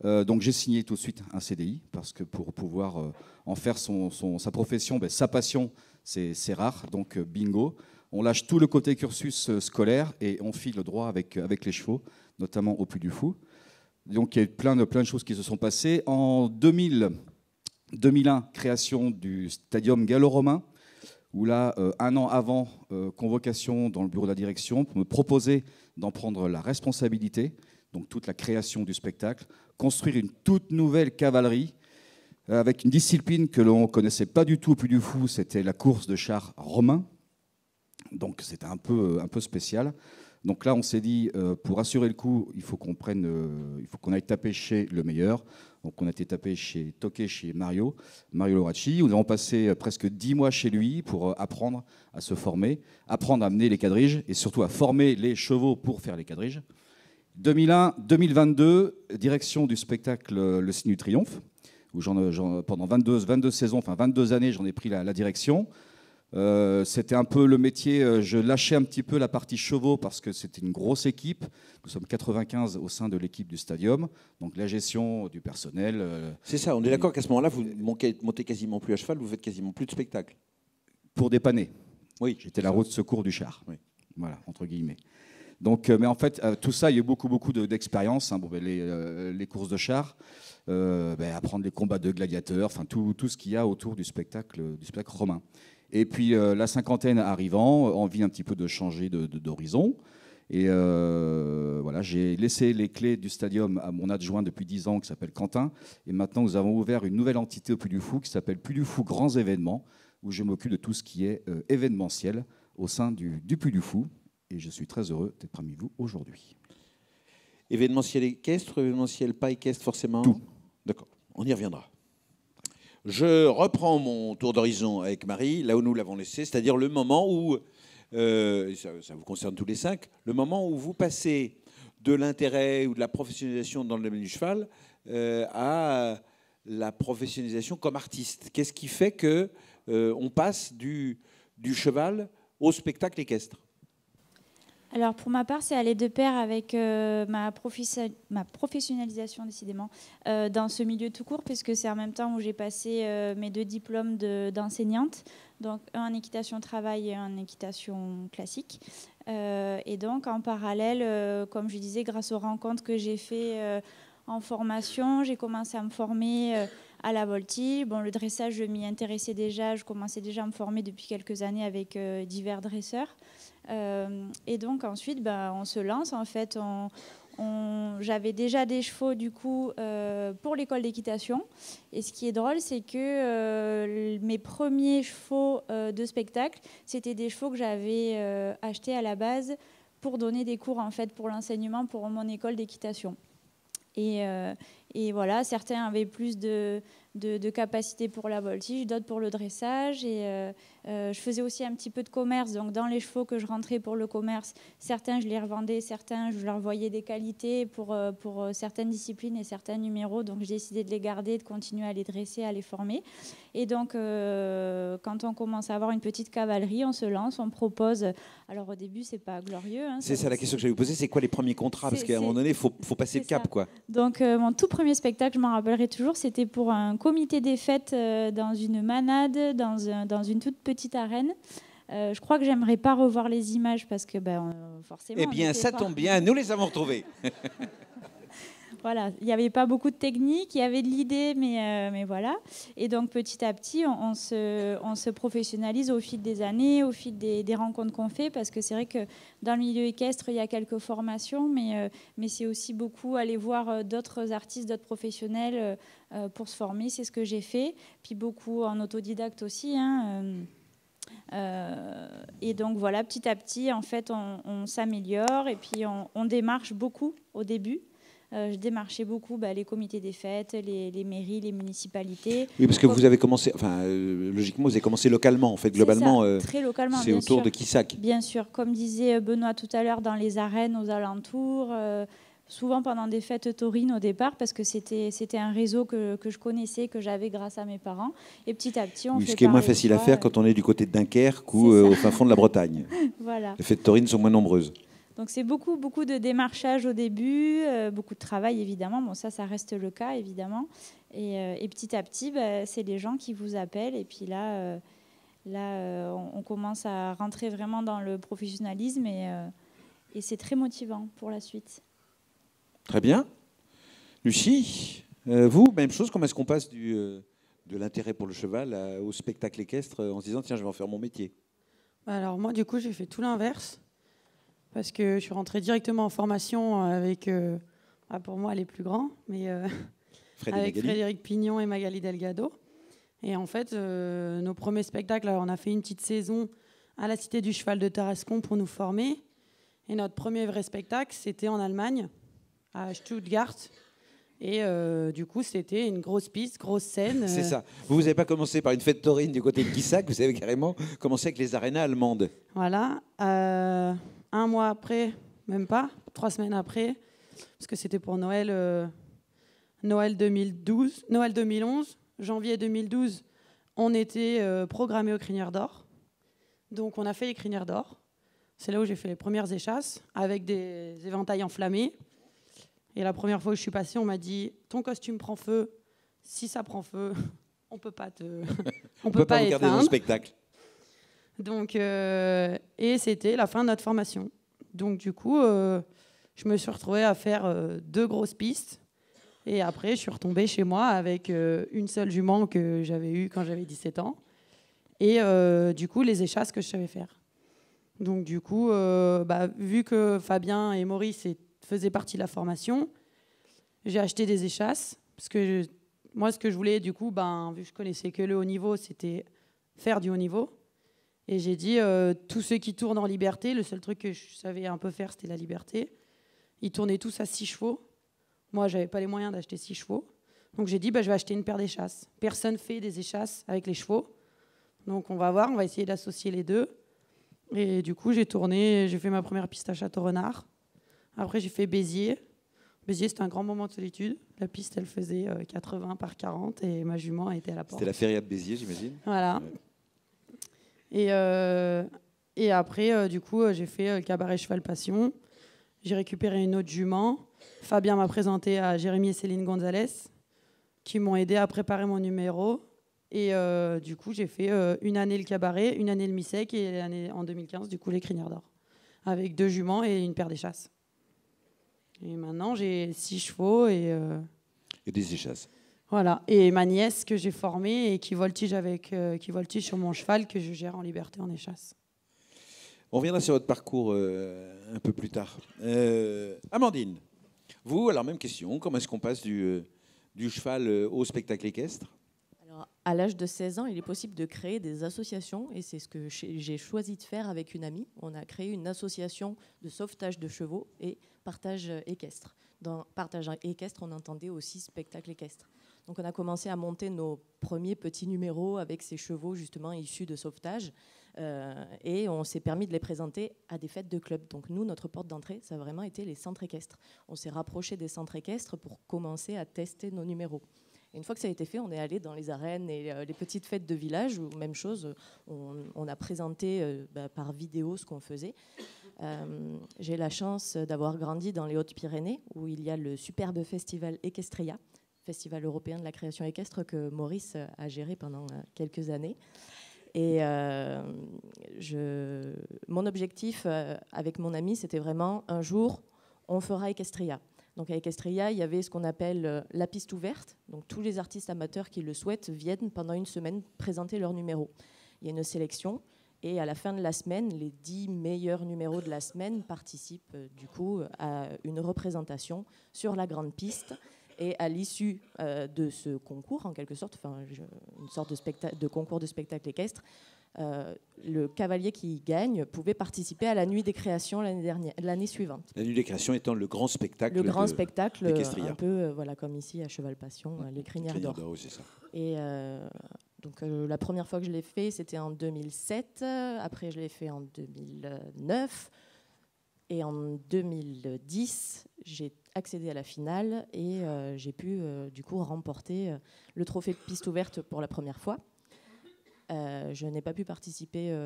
Donc j'ai signé tout de suite un CDI parce que pour pouvoir en faire sa profession, sa passion, c'est rare. Donc bingo, on lâche tout le côté cursus scolaire et on file droit avec les chevaux, notamment au Puy du Fou. Donc il y a eu plein de choses qui se sont passées. En 2001, création du stadium gallo-romain, où là, un an avant, convocation dans le bureau de la direction pour me proposer d'en prendre la responsabilité, donc toute la création du spectacle, construire une toute nouvelle cavalerie avec une discipline que l'on ne connaissait pas du tout au Puy du Fou, c'était la course de chars romains. Donc c'était un peu spécial. Donc là, on s'est dit, pour assurer le coup, il faut qu'on aille taper chez le meilleur. Donc on a été tapé chez Mario Loracci. Nous avons passé presque 10 mois chez lui pour apprendre à se former, apprendre à mener les quadriges et surtout à former les chevaux pour faire les quadriges. 2001-2022, direction du spectacle Le Signe du Triomphe, où pendant 22 saisons, enfin 22 années, j'en ai pris la direction. C'était un peu le métier, je lâchais un petit peu la partie chevaux parce que c'était une grosse équipe. Nous sommes 95 au sein de l'équipe du stadium, donc la gestion du personnel. C'est ça, on est d'accord qu'à ce moment-là, vous montez quasiment plus à cheval, vous faites quasiment plus de spectacle. Pour dépanner. Oui. J'étais la roue de secours du char. Oui. Voilà, entre guillemets. Donc, mais en fait, tout ça, il y a eu beaucoup d'expérience. Les courses de chars, apprendre les combats de gladiateurs, enfin tout ce qu'il y a autour du spectacle romain. Et puis la cinquantaine arrivant, envie un petit peu de changer d'horizon. Et voilà, j'ai laissé les clés du stadium à mon adjoint depuis 10 ans qui s'appelle Quentin. Et maintenant, nous avons ouvert une nouvelle entité au Puy du Fou qui s'appelle Puy du Fou Grands Événements, où je m'occupe de tout ce qui est événementiel au sein du Puy du Fou. Et je suis très heureux d'être parmi vous aujourd'hui. Événementiel équestre, événementiel pas équestre forcément. Tout. D'accord, on y reviendra. Je reprends mon tour d'horizon avec Marie, là où nous l'avons laissé, c'est-à-dire le moment où, ça vous concerne tous les 5, le moment où vous passez de l'intérêt ou de la professionnalisation dans le domaine du cheval à la professionnalisation comme artiste. Qu'est-ce qui fait qu'on passe du cheval au spectacle équestre ? Alors pour ma part, c'est allé de pair avec ma professionnalisation décidément dans ce milieu tout court, puisque c'est en même temps où j'ai passé mes 2 diplômes d'enseignante, donc un en équitation travail et un en équitation classique. Et donc en parallèle, comme je disais, grâce aux rencontres que j'ai fait en formation, j'ai commencé à me former à la voltige. Bon, le dressage, je m'y intéressais déjà, je commençais déjà à me former depuis quelques années avec divers dresseurs. Et donc ensuite, on se lance en fait. J'avais déjà des chevaux du coup pour l'école d'équitation. Et ce qui est drôle, c'est que mes premiers chevaux de spectacle, c'était des chevaux que j'avais achetés à la base pour donner des cours en fait pour l'enseignement pour mon école d'équitation. Et voilà, certains avaient plus de capacité pour la voltige, d'autres pour le dressage. Et je faisais aussi un petit peu de commerce. Donc dans les chevaux que je rentrais pour le commerce, certains je les revendais, certains je leur voyais des qualités pour certaines disciplines et certains numéros. Donc j'ai décidé de les garder, de continuer à les dresser, à les former. Et donc quand on commence à avoir une petite cavalerie, on se lance, on propose. Alors au début, c'est pas glorieux. Hein, c'est ça la question que j'allais vous poser, c'est quoi les premiers contrats ? Parce qu'à un moment donné, il faut passer le cap, quoi. Donc mon tout premier spectacle, je m'en rappellerai toujours, c'était pour un comité des fêtes dans une manade, dans une toute petite arène. Je crois que j'aimerais pas revoir les images parce que forcément... Eh bien, ça tombe bien, nous les avons retrouvées. Voilà, il n'y avait pas beaucoup de technique, il y avait de l'idée, mais voilà. Et donc petit à petit, on se professionnalise au fil des années, au fil des rencontres qu'on fait, parce que c'est vrai que dans le milieu équestre, il y a quelques formations, mais c'est aussi beaucoup aller voir d'autres artistes, d'autres professionnels pour se former. C'est ce que j'ai fait, puis beaucoup en autodidacte aussi. Et donc voilà, petit à petit, en fait, on s'améliore et puis on démarche beaucoup au début. Je démarchais beaucoup les comités des fêtes, les mairies, les municipalités. Oui, parce que vous avez commencé, logiquement, vous avez commencé localement, en fait, globalement. C'est ça, très localement, c'est autour de Quissac. Bien sûr, comme disait Benoît tout à l'heure, dans les arènes aux alentours, souvent pendant des fêtes taurines au départ, parce que c'était un réseau que je connaissais, que j'avais grâce à mes parents. Et petit à petit, on fait ce qui est moins pareil, facile à faire quand on est du côté de Dunkerque ou C'est ça. au fin fond de la Bretagne. Voilà. Les fêtes taurines sont moins nombreuses. Donc c'est beaucoup de démarchage au début, beaucoup de travail évidemment. Bon, ça reste le cas évidemment. Et petit à petit, c'est les gens qui vous appellent. Et puis là, on commence à rentrer vraiment dans le professionnalisme et c'est très motivant pour la suite. Très bien. Lucie, vous, même chose, comment est-ce qu'on passe de l'intérêt pour le cheval au spectacle équestre en se disant tiens, je vais en faire mon métier? Alors moi, du coup, j'ai fait tout l'inverse parce que je suis rentrée directement en formation avec, pour moi, les plus grands, mais avec Frédéric Pignon et Magali Delgado. Et en fait, nos premiers spectacles, alors, on a fait une petite saison à la Cité du Cheval de Tarascon pour nous former. Et notre premier vrai spectacle, c'était en Allemagne, à Stuttgart. Et du coup, c'était une grosse piste, grosse scène. C'est ça. Vous n'avez pas commencé par une fête taurine du côté de Quissac, vous avez carrément commencé avec les arénas allemandes. Voilà. 1 mois après, même pas, 3 semaines après, parce que c'était pour Noël 2011, janvier 2012, on était programmé aux Crinières d'Or. Donc on a fait les Crinières d'Or. C'est là où j'ai fait les premières échasses avec des éventails enflammés. Et la première fois que je suis passée, on m'a dit « Ton costume prend feu. Si ça prend feu, on peut pas on peut pas regarder dans le spectacle. » Donc, et c'était la fin de notre formation. Donc du coup, je me suis retrouvée à faire 2 grosses pistes. Et après, je suis retombée chez moi avec une seule jument que j'avais eue quand j'avais 17 ans. Et du coup, les échasses que je savais faire. Donc du coup, vu que Fabien et Maurice faisaient partie de la formation, j'ai acheté des échasses. Parce que moi, ce que je voulais, du coup, vu que je connaissais que le haut niveau, c'était faire du haut niveau. Et j'ai dit, tous ceux qui tournent en liberté, le seul truc que je savais un peu faire, c'était la liberté. Ils tournaient tous à 6 chevaux. Moi, je n'avais pas les moyens d'acheter 6 chevaux. Donc j'ai dit, je vais acheter une paire d'échasses. Personne fait des échasses avec les chevaux. Donc on va voir, on va essayer d'associer les deux. Et du coup, j'ai fait ma première piste à Château-Renard. Après, j'ai fait Béziers. Béziers, c'était un grand moment de solitude. La piste, elle faisait 80 par 40 et ma jument était à la porte. C'était la feria de Béziers, j'imagine. Voilà. Ouais. Et après, du coup, j'ai fait le cabaret Cheval Passion. J'ai récupéré une autre jument. Fabien m'a présenté à Jérémy et Céline Gonzalez, qui m'ont aidé à préparer mon numéro. Et du coup, j'ai fait 1 année le cabaret, 1 année le mi-sec et en 2015, du coup, les Crinières d'Or. Avec 2 juments et une paire d'échasses. Et maintenant, j'ai 6 chevaux et des échasses. Voilà. Et ma nièce que j'ai formée et qui voltige sur mon cheval que je gère en liberté en échasse. On reviendra sur votre parcours un peu plus tard. Amandine, vous, alors même question, comment est-ce qu'on passe du cheval au spectacle équestre? Alors, à l'âge de 16 ans, il est possible de créer des associations et c'est ce que j'ai choisi de faire avec une amie. On a créé une association de sauvetage de chevaux et partage équestre. Dans partage équestre, on entendait aussi spectacle équestre. Donc on a commencé à monter nos premiers petits numéros avec ces chevaux justement issus de sauvetage et on s'est permis de les présenter à des fêtes de club. Donc nous, notre porte d'entrée, ça a vraiment été les centres équestres. On s'est rapproché des centres équestres pour commencer à tester nos numéros. Et une fois que ça a été fait, on est allé dans les arènes et les petites fêtes de village où, même chose, on a présenté par vidéo ce qu'on faisait. J'ai la chance d'avoir grandi dans les Hautes-Pyrénées où il y a le superbe festival Equestria, Festival européen de la création équestre que Maurice a géré pendant quelques années. Et mon objectif avec mon ami, c'était vraiment un jour, on fera Equestria. Donc à Equestria, il y avait ce qu'on appelle la piste ouverte. Donc tous les artistes amateurs qui le souhaitent viennent pendant une semaine présenter leur numéro. Il y a une sélection. Et à la fin de la semaine, les 10 meilleurs numéros de la semaine participent du coup à une représentation sur la grande piste. Et à l'issue de ce concours, en quelque sorte, une sorte de concours de spectacle équestre, le cavalier qui gagne pouvait participer à la nuit des créations l'année suivante. La nuit des créations étant le grand spectacle. Le grand spectacle, d'Equestria. un peu comme ici à Cheval Passion, les Crinières d'Or. C'est ça. Et donc la première fois que je l'ai fait, c'était en 2007. Après, je l'ai fait en 2009. Et en 2010, j'ai accédé à la finale et j'ai pu du coup remporter le trophée piste ouverte pour la première fois. Je n'ai pas pu participer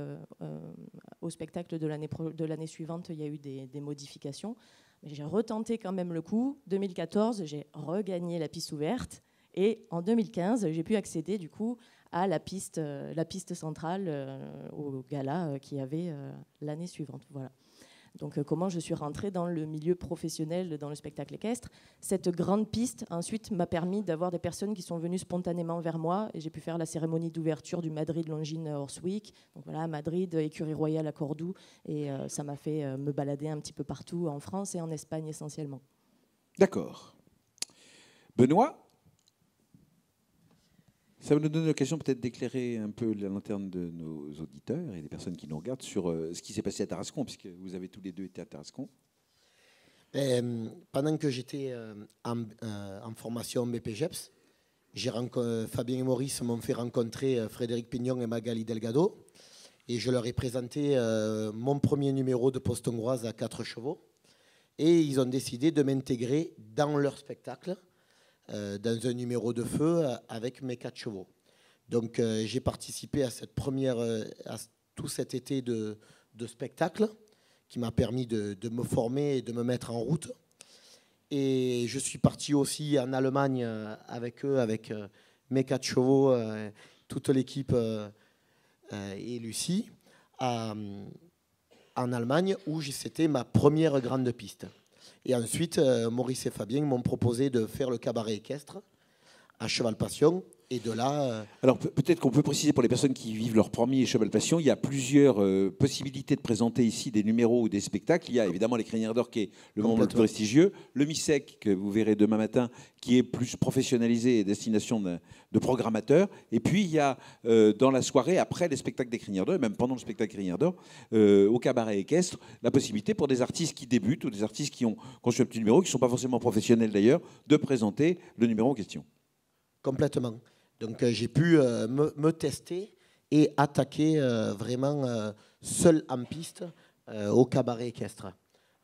au spectacle de l'année suivante. Il y a eu des modifications. Mais j'ai retenté quand même le coup. 2014, j'ai regagné la piste ouverte. Et en 2015, j'ai pu accéder du coup à la piste centrale au gala qu'il y avait l'année suivante. Voilà. Donc comment je suis rentrée dans le milieu professionnel, dans le spectacle équestre. Cette grande piste, ensuite, m'a permis d'avoir des personnes qui sont venues spontanément vers moi. Et j'ai pu faire la cérémonie d'ouverture du Madrid Longines Horse Week. Donc voilà, Madrid, écurie royale à Cordoue. Et ça m'a fait me balader un petit peu partout en France et en Espagne essentiellement. D'accord. Benoît, ça va nous donner l'occasion peut-être d'éclairer un peu la lanterne de nos auditeurs et des personnes qui nous regardent sur ce qui s'est passé à Tarascon, puisque vous avez tous les deux été à Tarascon. Pendant que j'étais en formation BPGEPS, Fabien et Maurice m'ont fait rencontrer Frédéric Pignon et Magali Delgado. Et je leur ai présenté mon premier numéro de poste hongroise à 4 chevaux. Et ils ont décidé de m'intégrer dans leur spectacle, dans un numéro de feu avec mes 4 chevaux. Donc j'ai participé à tout cet été de spectacle qui m'a permis de me former et de me mettre en route. Et je suis parti aussi en Allemagne avec eux, avec mes 4 chevaux, toute l'équipe et Lucie, en Allemagne, où c'était ma première grande piste. Et ensuite, Maurice et Fabien m'ont proposé de faire le cabaret équestre à Cheval Passion. Et de là... Alors peut-être qu'on peut préciser pour les personnes qui vivent leur premier Cheval Passion, il y a plusieurs possibilités de présenter ici des numéros ou des spectacles. Il y a évidemment les Crinières d'Or qui est le moment le plus prestigieux, le MISEC que vous verrez demain matin qui est plus professionnalisé et destination de programmateurs. Et puis il y a dans la soirée, après les spectacles des Crinières d'Or, et même pendant le spectacle des Crinières d'Or, au cabaret équestre, la possibilité pour des artistes qui débutent ou des artistes qui ont conçu un petit numéro, qui ne sont pas forcément professionnels d'ailleurs, de présenter le numéro en question. Complètement. Donc j'ai pu me tester et attaquer vraiment seul en piste au cabaret équestre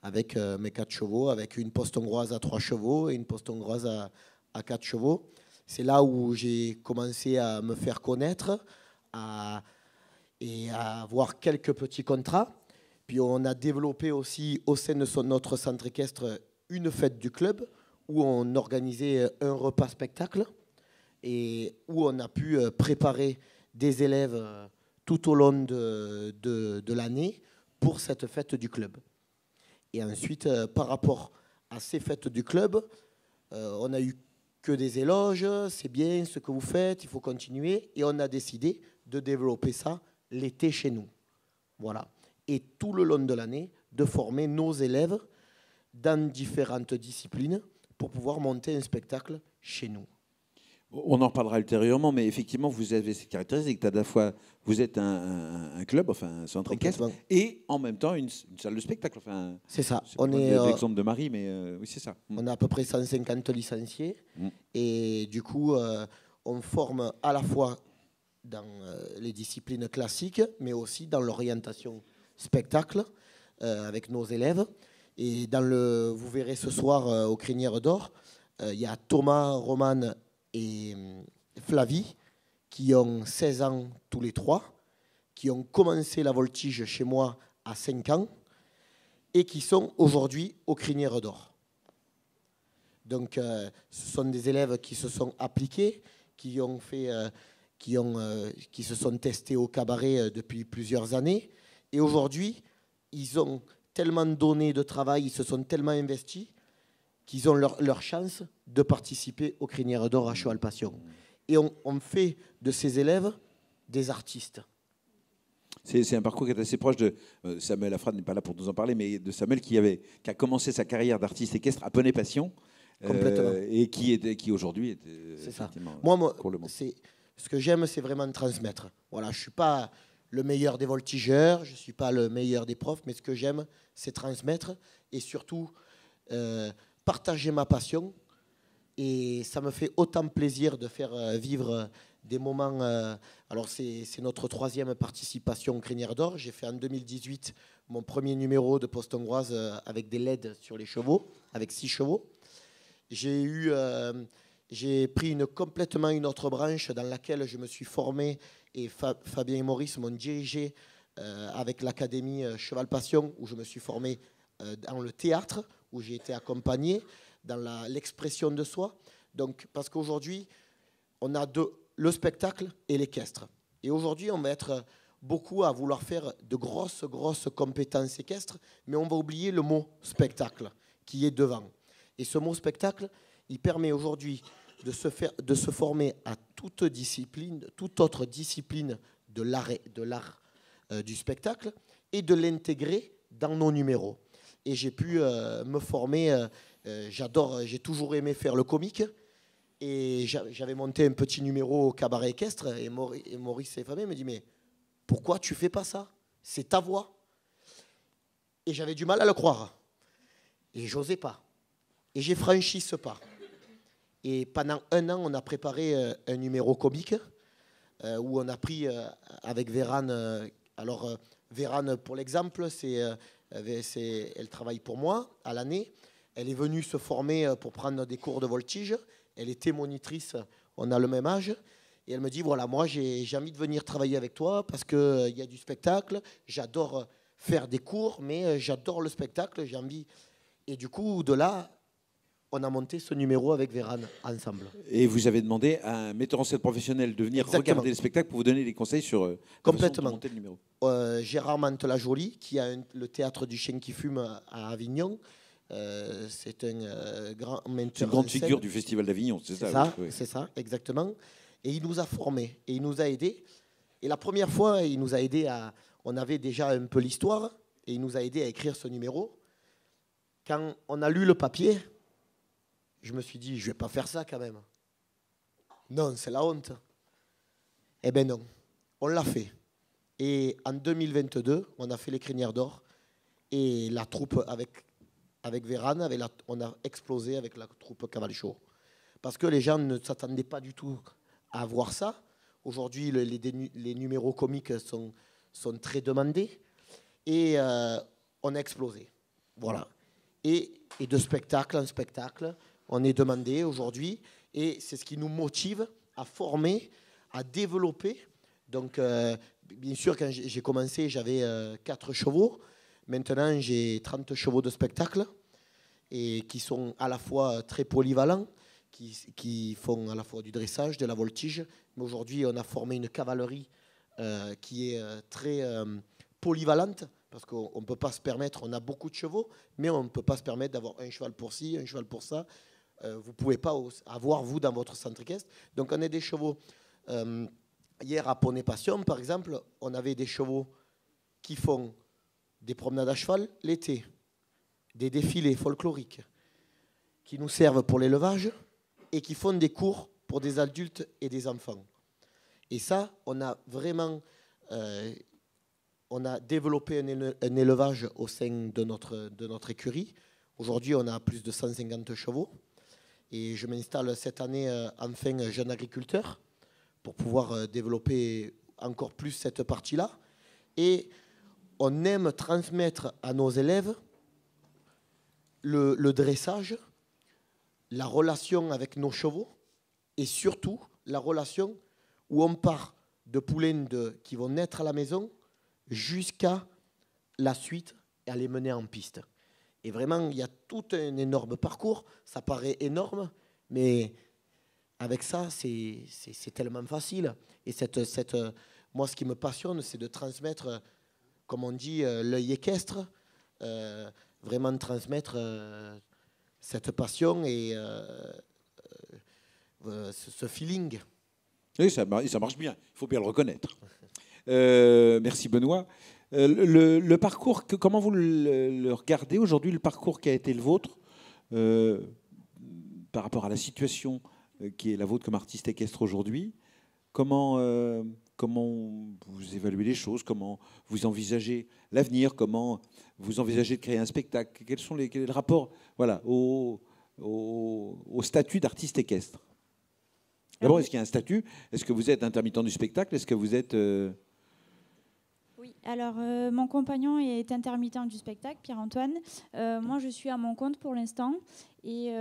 avec mes 4 chevaux, avec une poste hongroise à 3 chevaux et une poste hongroise à 4 chevaux. C'est là où j'ai commencé à me faire connaître et à avoir quelques petits contrats. Puis on a développé aussi au sein de notre centre équestre une fête du club où on organisait un repas spectacle et où on a pu préparer des élèves tout au long de l'année pour cette fête du club. Et ensuite, par rapport à ces fêtes du club, on n'a eu que des éloges, c'est bien ce que vous faites, il faut continuer. Et on a décidé de développer ça l'été chez nous. Voilà. Et tout le long de l'année, de former nos élèves dans différentes disciplines pour pouvoir monter un spectacle chez nous. On en reparlera ultérieurement, mais effectivement, vous avez cette caractéristique qu'à la fois, vous êtes un club, enfin un centre équestre, et en même temps une salle de spectacle. Enfin, c'est ça. On est l'exemple de Marie, mais oui, c'est ça. On a à peu près 150 licenciés, et du coup, on forme à la fois dans les disciplines classiques, mais aussi dans l'orientation spectacle avec nos élèves. Et vous verrez ce soir aux Crinières d'Or, il y a Thomas, Roman et Flavie, qui ont 16 ans tous les 3, qui ont commencé la voltige chez moi à 5 ans et qui sont aujourd'hui aux Crinières d'Or. Donc ce sont des élèves qui se sont appliqués, qui se sont testés au cabaret depuis plusieurs années. Et aujourd'hui, ils ont tellement donné de travail, ils se sont tellement investis qu'ils ont leur chance de participer aux Crinières d'Or à Cheval Passion. Et on fait de ces élèves des artistes. C'est un parcours qui est assez proche de Samuel Lafrade n'est pas là pour nous en parler, mais de Samuel qui a commencé sa carrière d'artiste équestre à Poney Passion et qui aujourd'hui est effectivement pour le monde. Ce que j'aime, c'est vraiment transmettre. Voilà, je ne suis pas le meilleur des voltigeurs, je ne suis pas le meilleur des profs, mais ce que j'aime, c'est transmettre et surtout partager ma passion. Et ça me fait autant plaisir de faire vivre des moments. Alors, c'est notre 3e participation aux Crinières d'Or. J'ai fait en 2018 mon premier numéro de poste hongroise avec des LED sur les chevaux, avec 6 chevaux. J'ai pris complètement une autre branche dans laquelle je me suis formé et Fabien et Maurice m'ont dirigé avec l'Académie Cheval Passion où je me suis formé dans le théâtre, où j'ai été accompagné dans l'expression de soi. Donc, parce qu'aujourd'hui, on a le spectacle et l'équestre. Et aujourd'hui, on va être beaucoup à vouloir faire de grosses compétences équestres, mais on va oublier le mot spectacle qui est devant. Et ce mot spectacle, il permet aujourd'hui de se former à toute autre discipline de l'art du spectacle et de l'intégrer dans nos numéros. Et j'ai pu me former, j'ai toujours aimé faire le comique. Et j'avais monté un petit numéro au cabaret équestre et Maurice et Fabien me dit mais pourquoi tu fais pas ça? C'est ta voix. Et j'avais du mal à le croire. Et j'osais pas. Et j'ai franchi ce pas. Et pendant 1 an, on a préparé un numéro comique où on a pris avec Vérane. Alors Vérane, pour l'exemple, elle travaille pour moi à l'année. Elle est venue se former pour prendre des cours de voltige. Elle était monitrice, on a le même âge. Et elle me dit, voilà, moi j'ai envie de venir travailler avec toi parce qu'il y a du spectacle. J'adore faire des cours, mais j'adore le spectacle, j'ai envie. Et du coup, de là, on a monté ce numéro avec Vérane ensemble. Et vous avez demandé à un metteur en scène professionnel de venir regarder le spectacle pour vous donner des conseils sur la façon de monter le numéro. Gérard Mantelat-Joly, qui a le théâtre du Chien qui fume à Avignon. C'est un grand menteur. C'est une grande figure du Festival d'Avignon, c'est ça? Oui. C'est ça, exactement. Et il nous a formés et il nous a aidés. Et la première fois, il nous a aidés on avait déjà un peu l'histoire et il nous a aidés à écrire ce numéro. Quand on a lu le papier, je me suis dit, je ne vais pas faire ça quand même. Non, c'est la honte. Eh bien non, on l'a fait. Et en 2022, on a fait les Crinières d'Or et la troupe avec Vérane, on a explosé avec la troupe Caval Show. Parce que les gens ne s'attendaient pas du tout à voir ça. Aujourd'hui, les numéros comiques sont très demandés. Et on a explosé. Voilà. Et de spectacle en spectacle, on est demandé aujourd'hui. Et c'est ce qui nous motive à former, à développer. Donc, bien sûr, quand j'ai commencé, j'avais 4 chevaux. Maintenant, j'ai 30 chevaux de spectacle et qui sont à la fois très polyvalents, qui font à la fois du dressage, de la voltige. Mais aujourd'hui, on a formé une cavalerie qui est très polyvalente parce qu'on ne peut pas se permettre, on a beaucoup de chevaux, mais on ne peut pas se permettre d'avoir un cheval pour ci, un cheval pour ça. Vous ne pouvez pas avoir, vous, dans votre centre équestre. Donc, on a des chevaux. Hier, à Poney Passion, par exemple, on avait des chevaux qui font des promenades à cheval l'été, des défilés folkloriques qui nous servent pour l'élevage et qui font des cours pour des adultes et des enfants. Et ça, on a vraiment on a développé un élevage au sein de notre écurie. Aujourd'hui, on a plus de 150 chevaux et je m'installe cette année enfin jeune agriculteur pour pouvoir développer encore plus cette partie-là. Et on aime transmettre à nos élèves le dressage, la relation avec nos chevaux et surtout la relation où on part de poulains qui vont naître à la maison jusqu'à la suite et à les mener en piste. Et vraiment, il y a tout un énorme parcours. Ça paraît énorme, mais avec ça, c'est tellement facile. Et moi, ce qui me passionne, c'est de transmettre, comme on dit, l'œil équestre, vraiment transmettre cette passion et ce feeling. Oui, ça marche bien, il faut bien le reconnaître. Merci Benoît. Le parcours, comment vous le regardez aujourd'hui, le parcours qui a été le vôtre par rapport à la situation qui est la vôtre comme artiste équestre aujourd'hui? Comment vous évaluez les choses? Comment vous envisagez l'avenir? Comment vous envisagez de créer un spectacle? Quel est le rapport au statut d'artiste équestre? D'abord, est-ce qu'il y a un statut? Est-ce que vous êtes intermittent du spectacle? Est-ce que vous êtes... Oui, alors mon compagnon est intermittent du spectacle, Pierre-Antoine. Moi, je suis à mon compte pour l'instant. Et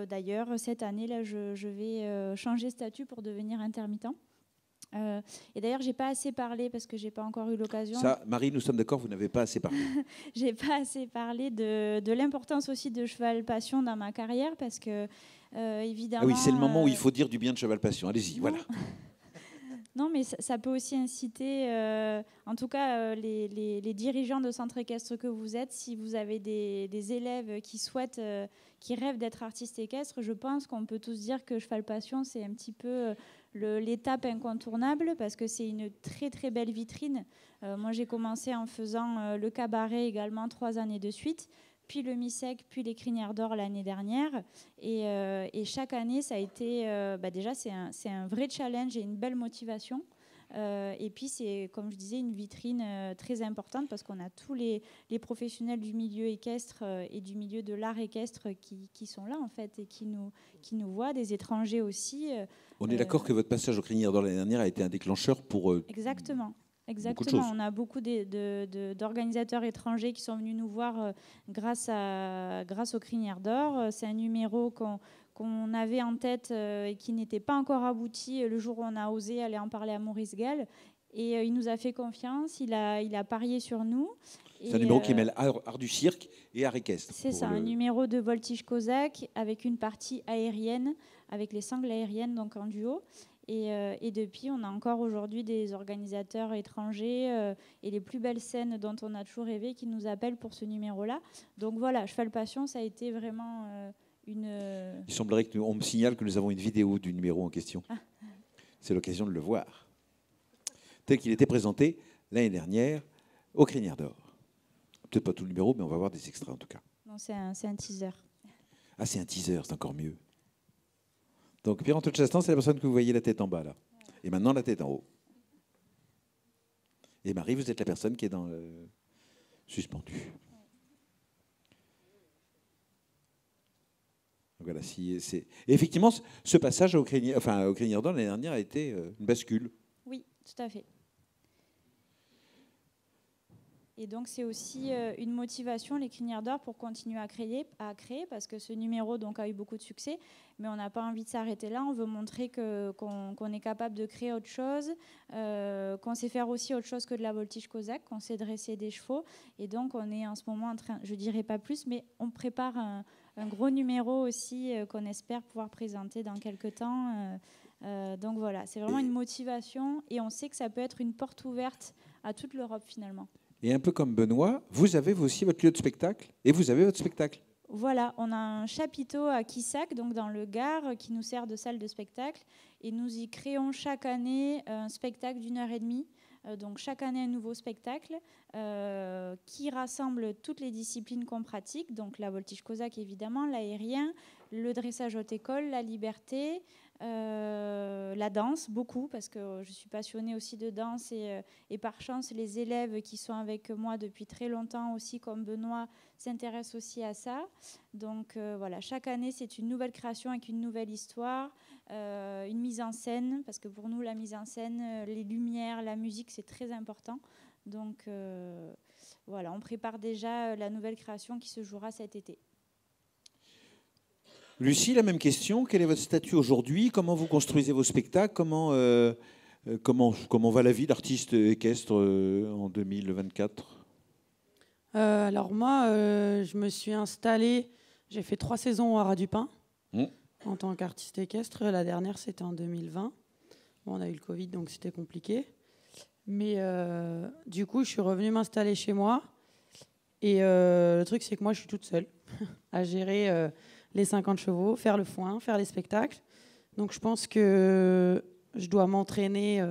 d'ailleurs, cette année, là, je vais changer statut pour devenir intermittent. Et d'ailleurs, j'ai pas assez parlé parce que j'ai pas encore eu l'occasion. Ça, Marie, nous sommes d'accord, vous n'avez pas assez parlé. J'ai pas assez parlé de l'importance aussi de Cheval Passion dans ma carrière parce que évidemment. Ah oui, c'est le moment où il faut dire du bien de Cheval Passion. Allez-y, voilà. Non, mais ça peut aussi inciter, en tout cas, les dirigeants de centre équestre que vous êtes, si vous avez des élèves qui souhaitent, qui rêvent d'être artistes équestres, je pense qu'on peut tous dire que Cheval Passion, c'est un petit peu l'étape incontournable parce que c'est une très très belle vitrine. Moi, j'ai commencé en faisant le cabaret également 3 années de suite, puis le MISEC, puis les Crinières d'Or l'année dernière. Et chaque année, ça a été... déjà, c'est un vrai challenge et une belle motivation. Et puis, c'est, comme je disais, une vitrine très importante parce qu'on a tous les professionnels du milieu équestre et du milieu de l'art équestre qui sont là, en fait, et qui nous voient, des étrangers aussi. On est d'accord que votre passage aux Crinières d'Or l'année dernière a été un déclencheur pour... Exactement. Exactement, on a beaucoup d'organisateurs étrangers qui sont venus nous voir grâce aux Crinières d'Or. C'est un numéro qu'on avait en tête et qui n'était pas encore abouti le jour où on a osé aller en parler à Maurice Gall. Et il nous a fait confiance, il a parié sur nous. C'est un numéro qui mêle art du cirque et art équestre. C'est ça, un numéro de voltige cosaque avec une partie aérienne, avec les sangles aériennes, donc en duo. Et depuis, on a encore aujourd'hui des organisateurs étrangers et les plus belles scènes dont on a toujours rêvé qui nous appellent pour ce numéro-là. Donc voilà, Cheval Passion, ça a été vraiment une... Il semblerait qu'on me signale que nous avons une vidéo du numéro en question. Ah. C'est l'occasion de le voir. Tel qu'il était présenté l'année dernière aux Crinières d'Or. Peut-être pas tout le numéro, mais on va voir des extraits en tout cas. Non, c'est un teaser. Ah, c'est un teaser, c'est encore mieux. Donc Pierre-Antoine Chastan, c'est la personne que vous voyez la tête en bas là. Et maintenant la tête en haut. Et Marie, vous êtes la personne qui est dans le suspendu. Voilà, c'est... Et effectivement, ce passage aux Crinières d'Or l'année dernière a été une bascule. Oui, tout à fait. Et donc, c'est aussi une motivation, les Crinières d'Or, pour continuer à créer, parce que ce numéro donc, a eu beaucoup de succès, mais on n'a pas envie de s'arrêter là. On veut montrer qu'on est capable de créer autre chose, qu'on sait faire aussi autre chose que de la voltige cosaque, qu'on sait dresser des chevaux. Et donc, on est en ce moment en train, je ne dirai pas plus, mais on prépare un gros numéro aussi qu'on espère pouvoir présenter dans quelques temps. Donc voilà, c'est vraiment une motivation et on sait que ça peut être une porte ouverte à toute l'Europe finalement. Et un peu comme Benoît, vous avez aussi votre lieu de spectacle et vous avez votre spectacle. Voilà, on a un chapiteau à Quissac, donc dans le Gard, qui nous sert de salle de spectacle. Et nous y créons chaque année un spectacle d'1h30. Donc chaque année un nouveau spectacle qui rassemble toutes les disciplines qu'on pratique. Donc la voltige cosaque évidemment, l'aérien, le dressage haute école, la liberté, la danse, beaucoup, parce que je suis passionnée aussi de danse et par chance, les élèves qui sont avec moi depuis très longtemps aussi, comme Benoît, s'intéressent aussi à ça. Donc voilà, chaque année, c'est une nouvelle création avec une nouvelle histoire, une mise en scène, parce que pour nous, la mise en scène, les lumières, la musique, c'est très important. Donc voilà, on prépare déjà la nouvelle création qui se jouera cet été. Lucie, la même question. Quel est votre statut aujourd'hui? Comment vous construisez vos spectacles? Comment va la vie d'artiste équestre en 2024? Alors moi, je me suis installée, j'ai fait 3 saisons au Haras du Pin en tant qu'artiste équestre. La dernière, c'était en 2020. Bon, on a eu le Covid, donc c'était compliqué. Mais du coup, je suis revenue m'installer chez moi. Et le truc, c'est que moi, je suis toute seule à gérer les 50 chevaux, faire le foin, faire les spectacles. Donc je pense que je dois m'entraîner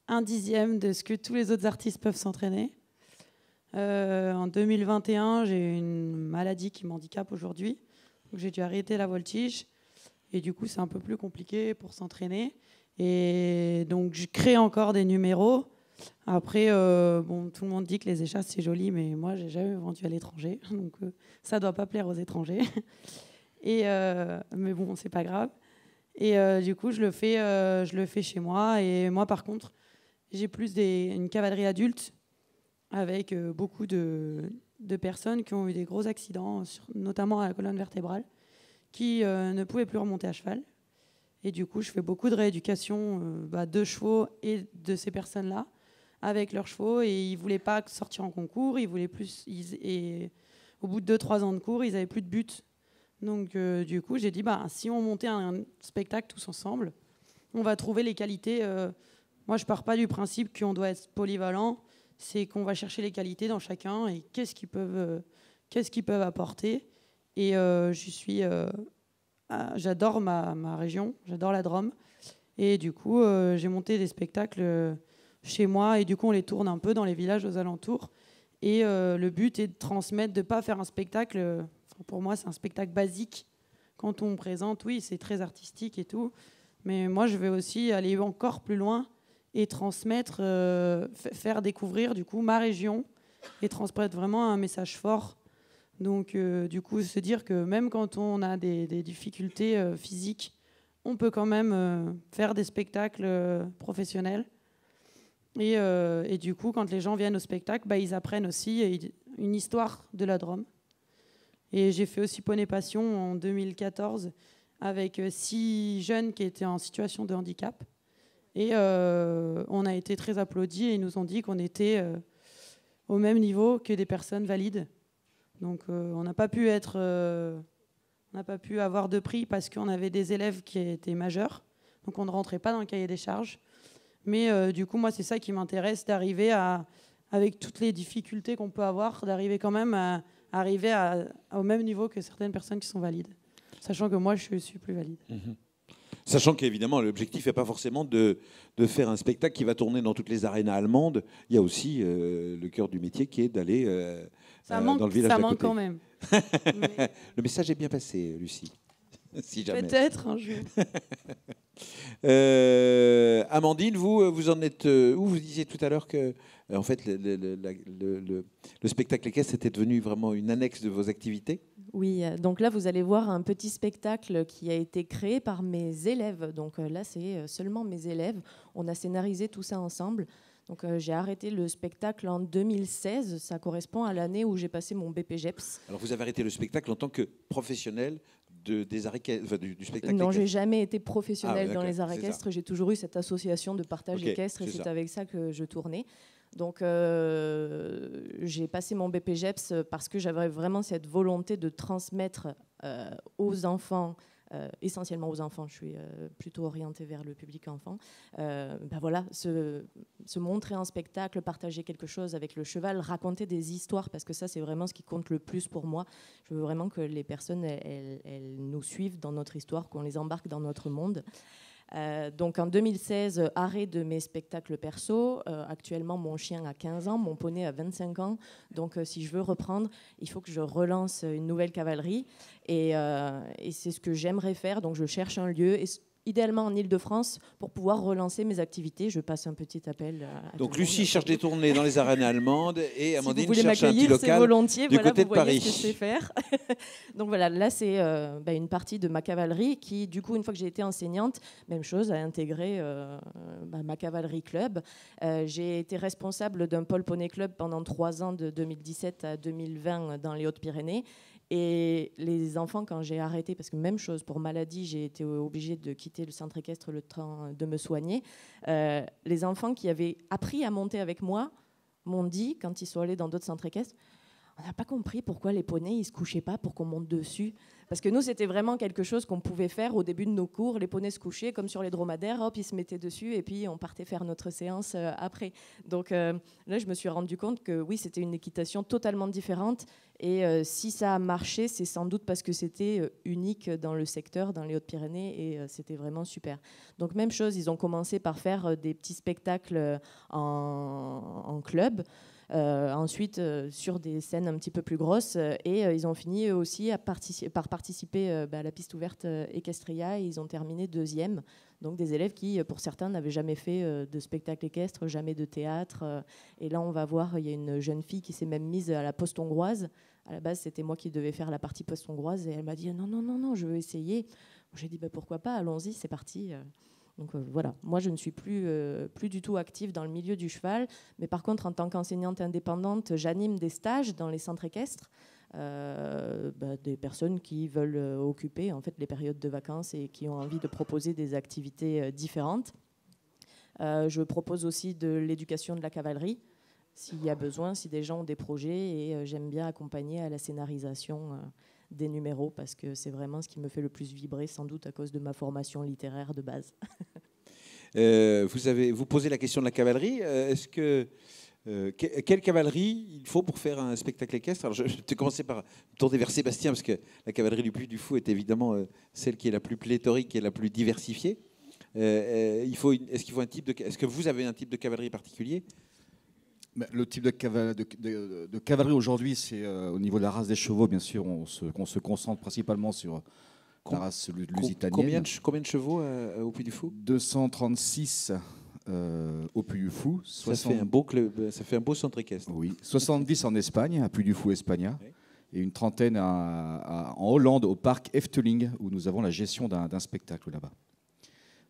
1/10 de ce que tous les autres artistes peuvent s'entraîner. En 2021, j'ai eu une maladie qui m'handicape aujourd'hui. Donc j'ai dû arrêter la voltige. Et du coup, c'est un peu plus compliqué pour s'entraîner. Et donc, je crée encore des numéros. Après, tout le monde dit que les échasses, c'est joli, mais moi, j'ai jamais vendu à l'étranger. Donc, ça ne doit pas plaire aux étrangers. Mais bon, c'est pas grave. Et du coup, je le fais chez moi. Et moi, par contre, j'ai plus une cavalerie adulte. avec beaucoup de personnes qui ont eu des gros accidents, notamment à la colonne vertébrale, qui ne pouvaient plus remonter à cheval. Et du coup, je fais beaucoup de rééducation de chevaux et de ces personnes-là avec leurs chevaux. Et ils ne voulaient pas sortir en concours, ils voulaient plus. Et au bout de 2-3 ans de cours, ils n'avaient plus de but. Donc, du coup, j'ai dit, si on montait un spectacle tous ensemble, on va trouver les qualités. Moi, je ne pars pas du principe qu'on doit être polyvalent. C'est qu'on va chercher les qualités dans chacun et qu'est-ce qu'ils peuvent apporter. Et j'adore ma région, j'adore la Drôme. Et du coup, j'ai monté des spectacles chez moi et du coup, on les tourne un peu dans les villages aux alentours. Et le but est de transmettre, de ne pas faire un spectacle. Pour moi, c'est un spectacle basique. Quand on présente, oui, c'est très artistique et tout. Mais moi, je vais aussi aller encore plus loin et transmettre, faire découvrir du coup ma région et transmettre vraiment un message fort. Donc, du coup, se dire que même quand on a des difficultés physiques, on peut quand même faire des spectacles professionnels. Et du coup, quand les gens viennent au spectacle, ils apprennent aussi une histoire de la Drôme. Et j'ai fait aussi Poney Passion en 2014 avec 6 jeunes qui étaient en situation de handicap. Et on a été très applaudis et ils nous ont dit qu'on était au même niveau que des personnes valides. Donc on n'a pas pu avoir de prix parce qu'on avait des élèves qui étaient majeurs. Donc on ne rentrait pas dans le cahier des charges. Mais du coup, moi, c'est ça qui m'intéresse, d'arriver avec toutes les difficultés qu'on peut avoir, d'arriver quand même à arriver au même niveau que certaines personnes qui sont valides. Sachant que moi, je suis plus valide. Mmh. Sachant qu'évidemment, l'objectif n'est pas forcément de faire un spectacle qui va tourner dans toutes les arénas allemandes. Il y a aussi le cœur du métier qui est d'aller dans le village d'à côté. Ça manque quand même. Mais... Le message est bien passé, Lucie. Si jamais. Peut-être un jour. Amandine, vous en êtes où? Vous disiez tout à l'heure que en fait, le spectacle équestre était devenu vraiment une annexe de vos activités. Oui, donc là, vous allez voir un petit spectacle qui a été créé par mes élèves. Donc là, c'est seulement mes élèves. On a scénarisé tout ça ensemble. Donc j'ai arrêté le spectacle en 2016. Ça correspond à l'année où j'ai passé mon BPGEPS. Alors vous avez arrêté le spectacle en tant que professionnel des arts équestres, du spectacle Non, équestre. j'ai jamais été professionnelle dans les arts c'est équestres. J'ai toujours eu cette association de partage équestre et c'est avec ça que je tournais. Donc j'ai passé mon BPGEPS parce que j'avais vraiment cette volonté de transmettre aux enfants, essentiellement aux enfants, je suis plutôt orientée vers le public enfant, voilà, se montrer en spectacle, partager quelque chose avec le cheval, raconter des histoires, parce que ça c'est vraiment ce qui compte le plus pour moi. Je veux vraiment que les personnes elles nous suivent dans notre histoire, qu'on les embarque dans notre monde. Donc en 2016, arrêt de mes spectacles perso. Actuellement, mon chien a 15 ans, mon poney a 25 ans. Donc si je veux reprendre, il faut que je relance une nouvelle cavalerie. Et c'est ce que j'aimerais faire. Donc je cherche un lieu, idéalement en Ile-de-France, pour pouvoir relancer mes activités. Je passe un petit appel à donc Lucie cherche des tournées dans les arènes allemandes et Amandine cherche un petit local volontiers, du côté de Paris. Ce que je sais faire. Donc voilà, là c'est une partie de ma cavalerie qui, du coup, une fois que j'ai été enseignante, même chose, a intégré ma cavalerie club. J'ai été responsable d'un pôle poney club pendant 3 ans, de 2017 à 2020 dans les Hautes-Pyrénées. Et les enfants, quand j'ai arrêté, parce que même chose, pour maladie, j'ai été obligée de quitter le centre équestre le temps de me soigner. Les enfants qui avaient appris à monter avec moi m'ont dit, quand ils sont allés dans d'autres centres équestres, on n'a pas compris pourquoi les poneys ne se couchaient pas pour qu'on monte dessus. Parce que nous, c'était vraiment quelque chose qu'on pouvait faire au début de nos cours. Les poneys se couchaient comme sur les dromadaires, hop, ils se mettaient dessus et puis on partait faire notre séance après. Donc là, je me suis rendu compte que oui, c'était une équitation totalement différente. Et si ça a marché, c'est sans doute parce que c'était unique dans le secteur, dans les Hautes-Pyrénées, et c'était vraiment super. Donc même chose, ils ont commencé par faire des petits spectacles en club. Ensuite sur des scènes un petit peu plus grosses et ils ont fini aussi par participer à la piste ouverte Equestria et ils ont terminé 2e. Donc des élèves qui, pour certains, n'avaient jamais fait de spectacle équestre, jamais de théâtre. Et là, on va voir, il y a une jeune fille qui s'est même mise à la poste hongroise. À la base, c'était moi qui devais faire la partie poste hongroise et elle m'a dit non, je veux essayer. J'ai dit pourquoi pas, allons-y, c'est parti. Donc voilà, moi je ne suis plus du tout active dans le milieu du cheval, mais par contre en tant qu'enseignante indépendante, j'anime des stages dans les centres équestres, des personnes qui veulent occuper en fait les périodes de vacances et qui ont envie de proposer des activités différentes. Je propose aussi de l'éducation de la cavalerie, s'il y a besoin, si des gens ont des projets, et j'aime bien accompagner à la scénarisation des numéros, parce que c'est vraiment ce qui me fait le plus vibrer, sans doute à cause de ma formation littéraire de base. Vous posez la question de la cavalerie. Est-ce que quelle cavalerie il faut pour faire un spectacle équestre? Alors, je vais commencer par tourner vers Sébastien, parce que la cavalerie du Puy du Fou est évidemment celle qui est la plus pléthorique et la plus diversifiée. Est-ce que vous avez un type de cavalerie particulier? Le type de cavalerie aujourd'hui, c'est au niveau de la race des chevaux, bien sûr, on se concentre principalement sur la race lusitanienne. Combien de chevaux au Puy du Fou? 236 au Puy du Fou. Ça fait un beau club, ça fait un beau centre équestre. Oui, 70 en Espagne, à Puy du Fou, Espagna, oui. Et une trentaine en Hollande, au parc Efteling, où nous avons la gestion d'un spectacle là-bas.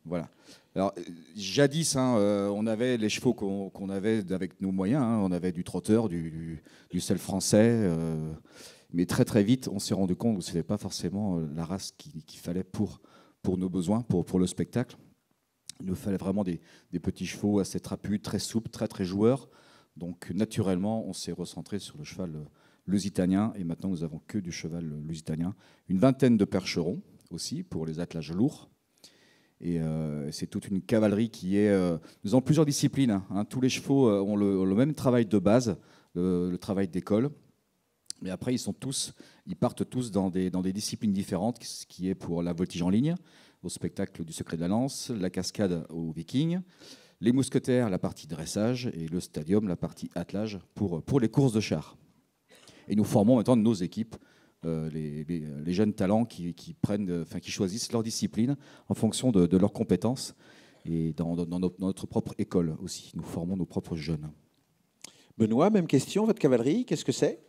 Voilà. Alors, jadis, on avait les chevaux qu'on avait avec nos moyens. On avait du trotteur, du sel français. Mais très, très vite, on s'est rendu compte que ce n'était pas forcément la race qu'il fallait pour nos besoins, pour le spectacle. Il nous fallait vraiment des petits chevaux assez trapus, très souples, très, très joueurs. Donc, naturellement, on s'est recentré sur le cheval lusitanien. Et maintenant, nous n'avons que du cheval lusitanien. Une vingtaine de percherons aussi, pour les attelages lourds. Et c'est toute une cavalerie qui est... nous avons plusieurs disciplines. Tous les chevaux ont le même travail de base, le travail d'école. Mais après, ils partent tous dans des disciplines différentes, ce qui est pour la voltige en ligne, au spectacle du secret de la lance, la cascade aux vikings, les mousquetaires, la partie dressage, et le stadium, la partie attelage pour les courses de chars. Et nous formons maintenant nos équipes, les jeunes talents qui choisissent leur discipline en fonction de leurs compétences, et dans notre propre école aussi. Nous formons nos propres jeunes. Benoît, même question, votre cavalerie, qu'est-ce que c'est?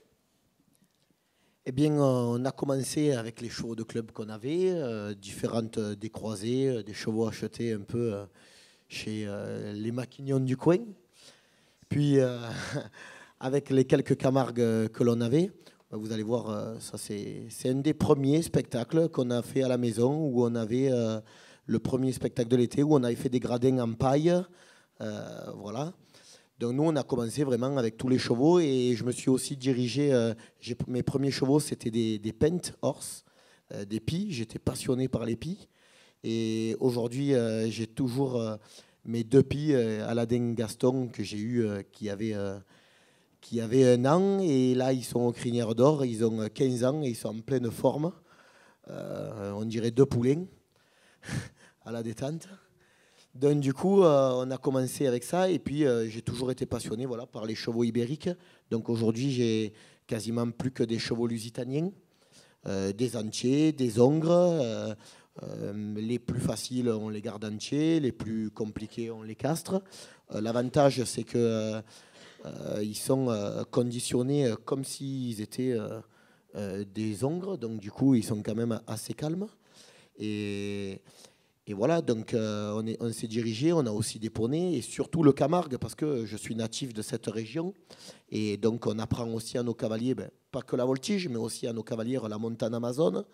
Eh bien, on a commencé avec les chevaux de club qu'on avait, différentes décroisées, des chevaux achetés un peu chez les maquignons du coin. Puis, avec les quelques Camargues que l'on avait, vous allez voir, ça c'est un des premiers spectacles qu'on a fait à la maison, où on avait le premier spectacle de l'été, où on avait fait des gradins en paille. Voilà. Donc nous, on a commencé vraiment avec tous les chevaux, et je me suis aussi dirigé, mes premiers chevaux, c'était des pent horse, des pies. J'étais passionné par les pies. Et aujourd'hui, j'ai toujours mes 2 pies, Aladdin Gaston, que j'ai eu, qui avait 1 an, et là ils sont aux crinières d'or, ils ont 15 ans et ils sont en pleine forme. On dirait 2 poulains à la détente. Donc du coup, on a commencé avec ça, et puis j'ai toujours été passionné par les chevaux ibériques. Donc aujourd'hui, j'ai quasiment plus que des chevaux lusitaniens, des entiers, des hongres. Les plus faciles, on les garde entiers, les plus compliqués, on les castre. L'avantage, c'est que ils sont conditionnés comme s'ils étaient des hongres, donc du coup ils sont quand même assez calmes. Et voilà, donc on s'est dirigé, on a aussi des poneys, et surtout le Camargue, parce que je suis natif de cette région. Et donc on apprend aussi à nos cavaliers, pas que la voltige, mais aussi à nos cavaliers la montane amazone.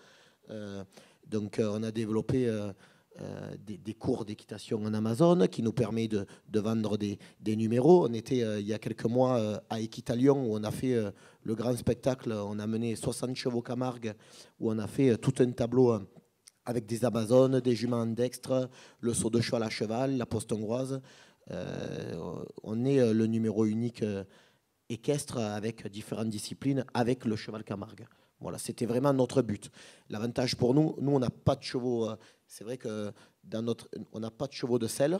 Donc on a développé des cours d'équitation en Amazone qui nous permet de vendre des numéros. On était il y a quelques mois à Équitalion, où on a fait le grand spectacle. On a mené 60 chevaux Camargue, où on a fait tout un tableau avec des Amazones, des juments dextres, le saut de cheval à cheval, la poste hongroise. On est le numéro unique équestre avec différentes disciplines, avec le cheval Camargue. Voilà, c'était vraiment notre but. L'avantage pour nous, on n'a pas de chevaux. C'est vrai que on n'a pas de chevaux de selle,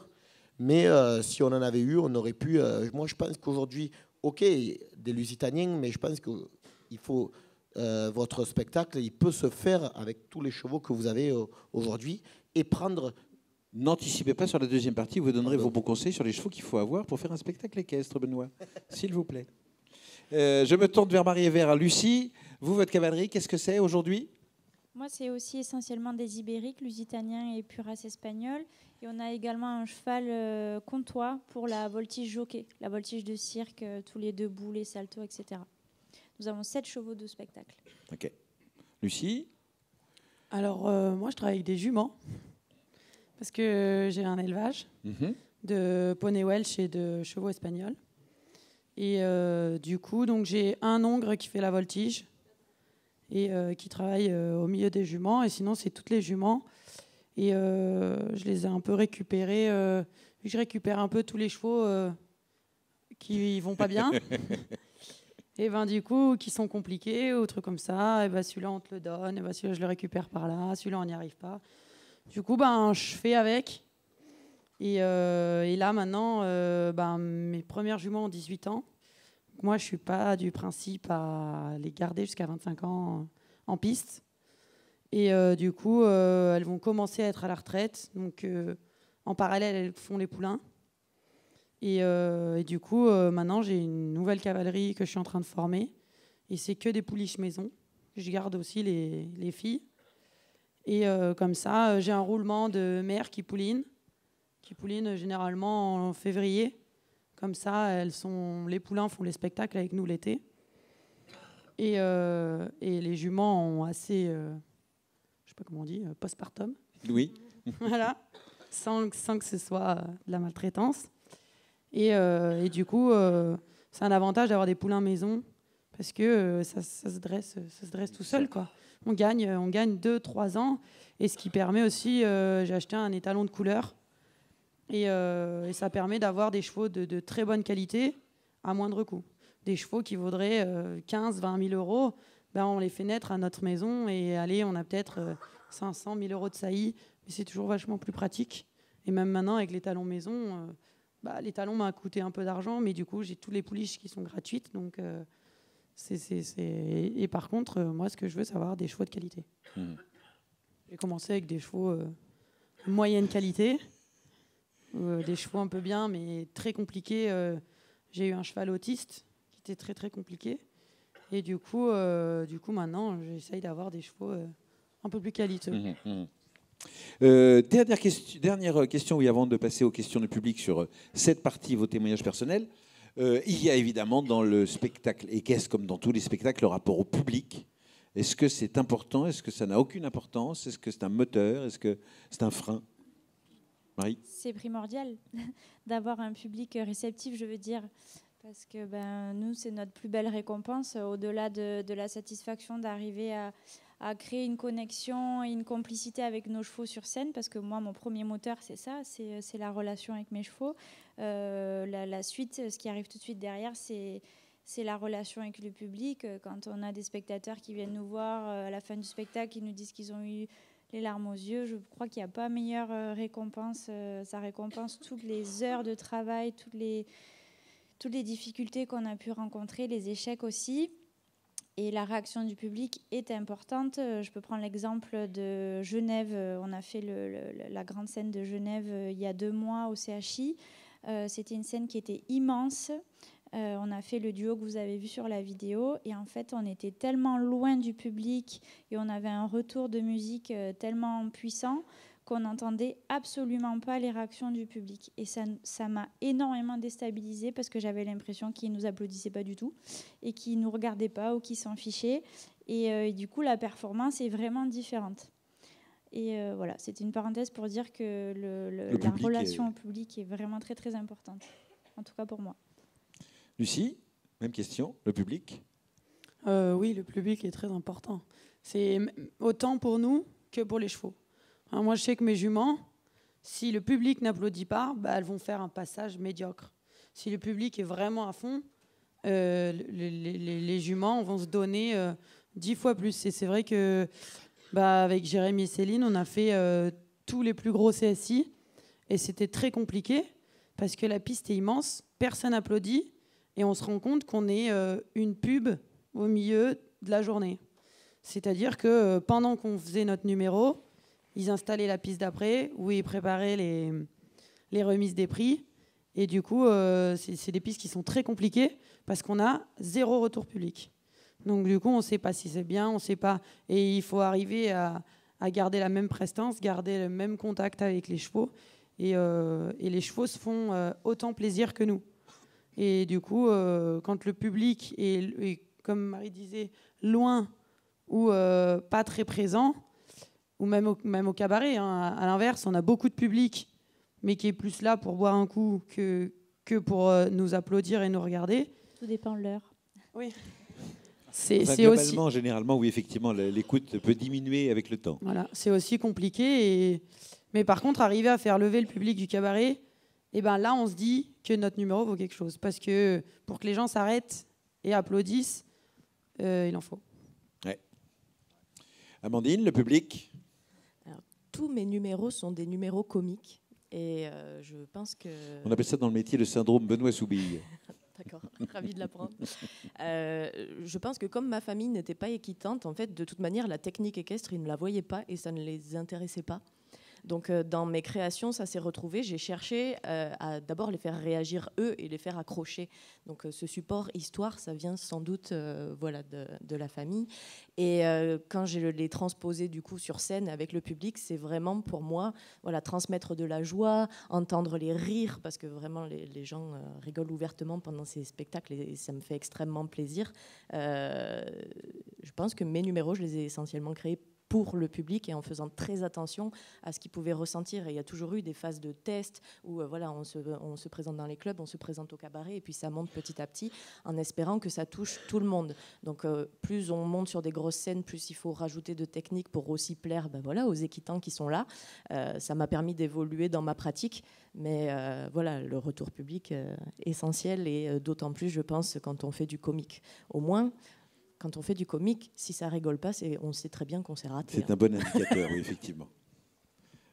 mais si on en avait eu, on aurait pu. Moi, je pense qu'aujourd'hui, ok, des lusitaniens, mais je pense qu'il faut votre spectacle, il peut se faire avec tous les chevaux que vous avez aujourd'hui et prendre. N'anticipez pas sur la deuxième partie, vous donnerez vos bons conseils sur les chevaux qu'il faut avoir pour faire un spectacle équestre, Benoît, s'il vous plaît. Je me tourne vers Marie et vers Lucie. Vous, votre cavalerie, qu'est-ce que c'est aujourd'hui? Moi, c'est aussi essentiellement des ibériques, lusitaniens et pure race espagnole. Et on a également un cheval comtois pour la voltige jockey, la voltige de cirque, tous les debout, les saltos, etc. Nous avons 7 chevaux de spectacle. Ok. Lucie? Alors, moi, je travaille avec des juments parce que j'ai un élevage de poney welsh et de chevaux espagnols. Et du coup, donc, j'ai un ongre qui fait la voltige et qui travaille au milieu des juments. Et sinon, c'est toutes les juments. Et je les ai un peu récupérés. Je récupère un peu tous les chevaux qui vont pas bien. Et ben du coup, qui sont compliqués ou trucs comme ça. Et ben celui-là, on te le donne. Et ben celui-là, je le récupère par là. Celui-là, on n'y arrive pas. Du coup, ben, je fais avec. Et là, maintenant, mes premières juments ont 18 ans. Moi, je ne suis pas du principe à les garder jusqu'à 25 ans en piste. Et du coup, elles vont commencer à être à la retraite. Donc, en parallèle, elles font les poulains. Et du coup, maintenant, j'ai une nouvelle cavalerie que je suis en train de former. Et c'est que des pouliches maison. Je garde aussi les filles. Et comme ça, j'ai un roulement de mères qui poulinent généralement en février. Comme ça, les poulains font les spectacles avec nous l'été. Et les juments ont assez, je ne sais pas comment on dit, postpartum. Oui. Voilà, sans que ce soit de la maltraitance. Et du coup, c'est un avantage d'avoir des poulains maison parce que ça se dresse tout seul, quoi. On gagne 2-3 ans. Et ce qui permet aussi, j'ai acheté un étalon de couleur. Et ça permet d'avoir des chevaux de très bonne qualité à moindre coût. Des chevaux qui vaudraient 15-20 000 euros, ben on les fait naître à notre maison et allez, on a peut-être 500 000 euros de saillie, mais c'est toujours vachement plus pratique. Et même maintenant, avec les talons maison, les talons m'ont coûté un peu d'argent, mais du coup, j'ai tous les pouliches qui sont gratuites. Donc, Et par contre, moi, ce que je veux, c'est avoir des chevaux de qualité. J'ai commencé avec des chevaux de moyenne qualité. Des chevaux un peu bien, mais très compliqués. J'ai eu un cheval autiste qui était très très compliqué. Et du coup maintenant, j'essaye d'avoir des chevaux un peu plus qualiteux. Dernière question, oui, avant de passer aux questions du public sur cette partie, vos témoignages personnels. Il y a évidemment dans le spectacle équestre, comme dans tous les spectacles, le rapport au public. Est-ce que c'est important? Est-ce que ça n'a aucune importance? Est-ce que c'est un moteur? Est-ce que c'est un frein? Marie? C'est primordial d'avoir un public réceptif, je veux dire, parce que nous, c'est notre plus belle récompense, au-delà de la satisfaction d'arriver à créer une connexion et une complicité avec nos chevaux sur scène, parce que moi, mon premier moteur, c'est ça, c'est la relation avec mes chevaux. La suite, ce qui arrive tout de suite derrière, c'est la relation avec le public. Quand on a des spectateurs qui viennent nous voir à la fin du spectacle, qui nous disent qu'ils ont eu les larmes aux yeux, je crois qu'il n'y a pas meilleure récompense. Ça récompense toutes les heures de travail, toutes les difficultés qu'on a pu rencontrer, les échecs aussi. Et la réaction du public est importante. Je peux prendre l'exemple de Genève. On a fait la grande scène de Genève il y a 2 mois au CHI. C'était une scène qui était immense. On a fait le duo que vous avez vu sur la vidéo et en fait on était tellement loin du public et on avait un retour de musique tellement puissant qu'on n'entendait absolument pas les réactions du public et ça m'a énormément déstabilisée parce que j'avais l'impression qu'ils ne nous applaudissaient pas du tout et qu'ils ne nous regardaient pas ou qu'ils s'en fichaient et du coup la performance est vraiment différente. Et voilà, c'était une parenthèse pour dire que la relation au public est vraiment très très importante, en tout cas pour moi. Lucie, même question, le public? Oui, le public est très important. C'est autant pour nous que pour les chevaux. Alors moi, je sais que mes juments, si le public n'applaudit pas, elles vont faire un passage médiocre. Si le public est vraiment à fond, les juments vont se donner 10 fois plus. Et c'est vrai que avec Jérémy et Céline, on a fait tous les plus gros CSI et c'était très compliqué parce que la piste est immense, personne n'applaudit. Et on se rend compte qu'on est une pub au milieu de la journée. C'est-à-dire que pendant qu'on faisait notre numéro, ils installaient la piste d'après où ils préparaient les remises des prix. Et du coup, c'est des pistes qui sont très compliquées parce qu'on a 0 retour public. Donc du coup, on ne sait pas si c'est bien, on ne sait pas. Et il faut arriver à garder la même prestance, garder le même contact avec les chevaux. Et les chevaux se font autant plaisir que nous. Et du coup, quand le public est, comme Marie disait, loin ou pas très présent, ou même au cabaret, hein, à l'inverse, on a beaucoup de public, mais qui est plus là pour boire un coup que pour nous applaudir et nous regarder. Tout dépend de l'heure. Oui. Globalement, aussi... généralement, oui, effectivement, l'écoute peut diminuer avec le temps. Voilà, c'est aussi compliqué. Mais par contre, arriver à faire lever le public du cabaret, et ben là, on se dit que notre numéro vaut quelque chose. Parce que pour que les gens s'arrêtent et applaudissent, il en faut. Ouais. Amandine, le public? Alors, tous mes numéros sont des numéros comiques. Et je pense que... On appelle ça dans le métier le syndrome Benoît Soubille. D'accord, ravie de l'apprendre. Je pense que comme ma famille n'était pas équitante, en fait, de toute manière, la technique équestre, ils ne la voyaient pas et ça ne les intéressait pas. Donc, dans mes créations, ça s'est retrouvé. J'ai cherché à d'abord les faire réagir eux et les faire accrocher. Donc, ce support histoire, ça vient sans doute voilà, de la famille. Et quand je les transposais du coup sur scène avec le public, c'est vraiment pour moi voilà, transmettre de la joie, entendre les rires, parce que vraiment les gens rigolent ouvertement pendant ces spectacles et ça me fait extrêmement plaisir. Je pense que mes numéros, je les ai essentiellement créés pour le public et en faisant très attention à ce qu'ils pouvaient ressentir. Et il y a toujours eu des phases de test où voilà, on se présente dans les clubs, on se présente au cabaret et puis ça monte petit à petit en espérant que ça touche tout le monde. Donc plus on monte sur des grosses scènes, plus il faut rajouter de techniques pour aussi plaire voilà, aux équitants qui sont là. Ça m'a permis d'évoluer dans ma pratique, mais voilà, le retour public essentiel et d'autant plus, je pense, quand on fait du comique. Au moins, quand on fait du comique, si ça rigole pas, on sait très bien qu'on s'est raté. C'est un bon indicateur, oui, effectivement.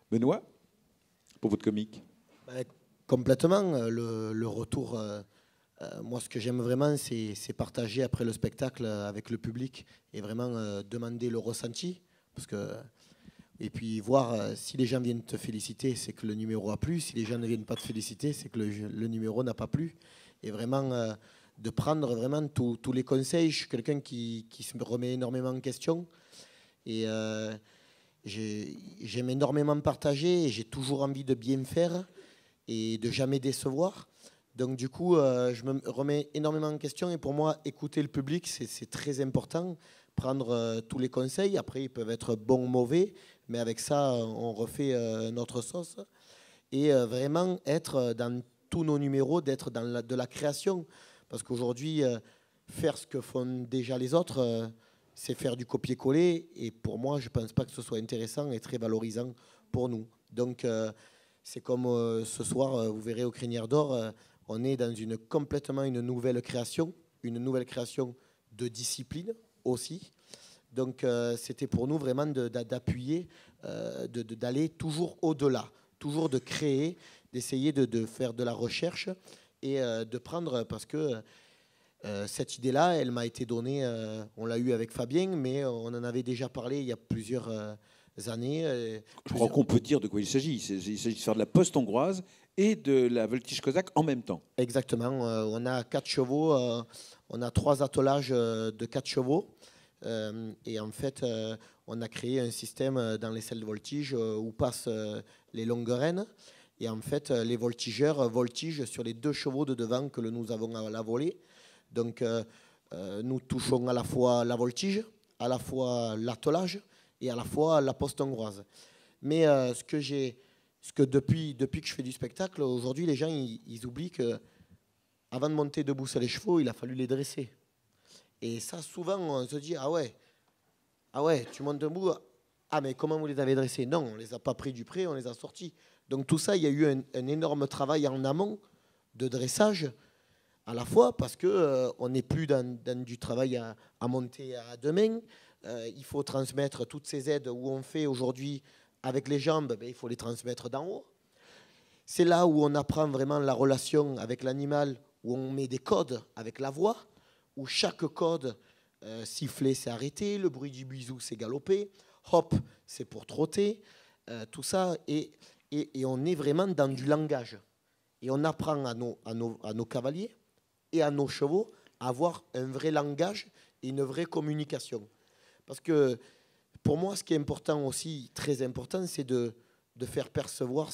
Benoît, pour votre comique? Complètement. Le retour, moi, ce que j'aime vraiment, c'est partager après le spectacle avec le public et vraiment demander le ressenti. Et puis voir si les gens viennent te féliciter, c'est que le numéro a plu. Si les gens ne viennent pas te féliciter, c'est que le numéro n'a pas plu. Et vraiment... de prendre vraiment tous les conseils. Je suis quelqu'un qui se remet énormément en question. Et j'aime énormément partager. Et j'ai toujours envie de bien faire et de jamais décevoir. Donc du coup, je me remets énormément en question. Et pour moi, écouter le public, c'est très important. Prendre tous les conseils. Après, ils peuvent être bons ou mauvais. Mais avec ça, on refait notre sauce. Et vraiment être dans tous nos numéros, d'être dans de la création. Parce qu'aujourd'hui, faire ce que font déjà les autres, c'est faire du copier-coller. Et pour moi, je ne pense pas que ce soit intéressant et très valorisant pour nous. Donc, c'est comme ce soir, vous verrez au Crinière d'Or, on est dans complètement une nouvelle création de discipline aussi. Donc, c'était pour nous vraiment d'appuyer, d'aller toujours au-delà, toujours de créer, d'essayer de faire de la recherche. Et de prendre, parce que cette idée-là, elle m'a été donnée, on l'a eu avec Fabien, mais on en avait déjà parlé il y a plusieurs années. Je crois qu'on peut dire de quoi il s'agit. Il s'agit de faire de la poste hongroise et de la voltige cosaque en même temps. Exactement. On a 4 chevaux, on a 3 attelages de 4 chevaux. Et en fait, on a créé un système dans les selles de voltige où passent les longues rênes. Et en fait, les voltigeurs voltigent sur les 2 chevaux de devant que nous avons à la volée. Donc, nous touchons à la fois la voltige, à la fois l'attelage et à la fois la poste hongroise. Mais ce que depuis que je fais du spectacle, aujourd'hui, les gens, ils oublient que avant de monter debout sur les chevaux, il a fallu les dresser. Et ça, souvent, on se dit, ah ouais, tu montes debout. Ah, mais comment vous les avez dressés? Non, on ne les a pas pris du pré, on les a sortis. Donc tout ça, il y a eu un énorme travail en amont de dressage, à la fois parce qu'on n'est plus dans du travail à monter à 2 mains. Il faut transmettre toutes ces aides où on fait aujourd'hui avec les jambes, il faut les transmettre d'en haut. C'est là où on apprend vraiment la relation avec l'animal, où on met des codes avec la voix, où chaque code, siffler, c'est arrêter, le bruit du bisou, c'est galoper, hop, c'est pour trotter, tout ça. Et on est vraiment dans du langage. Et on apprend à nos cavaliers et à nos chevaux à avoir un vrai langage et une vraie communication. Parce que pour moi, ce qui est important aussi, très important, c'est de faire percevoir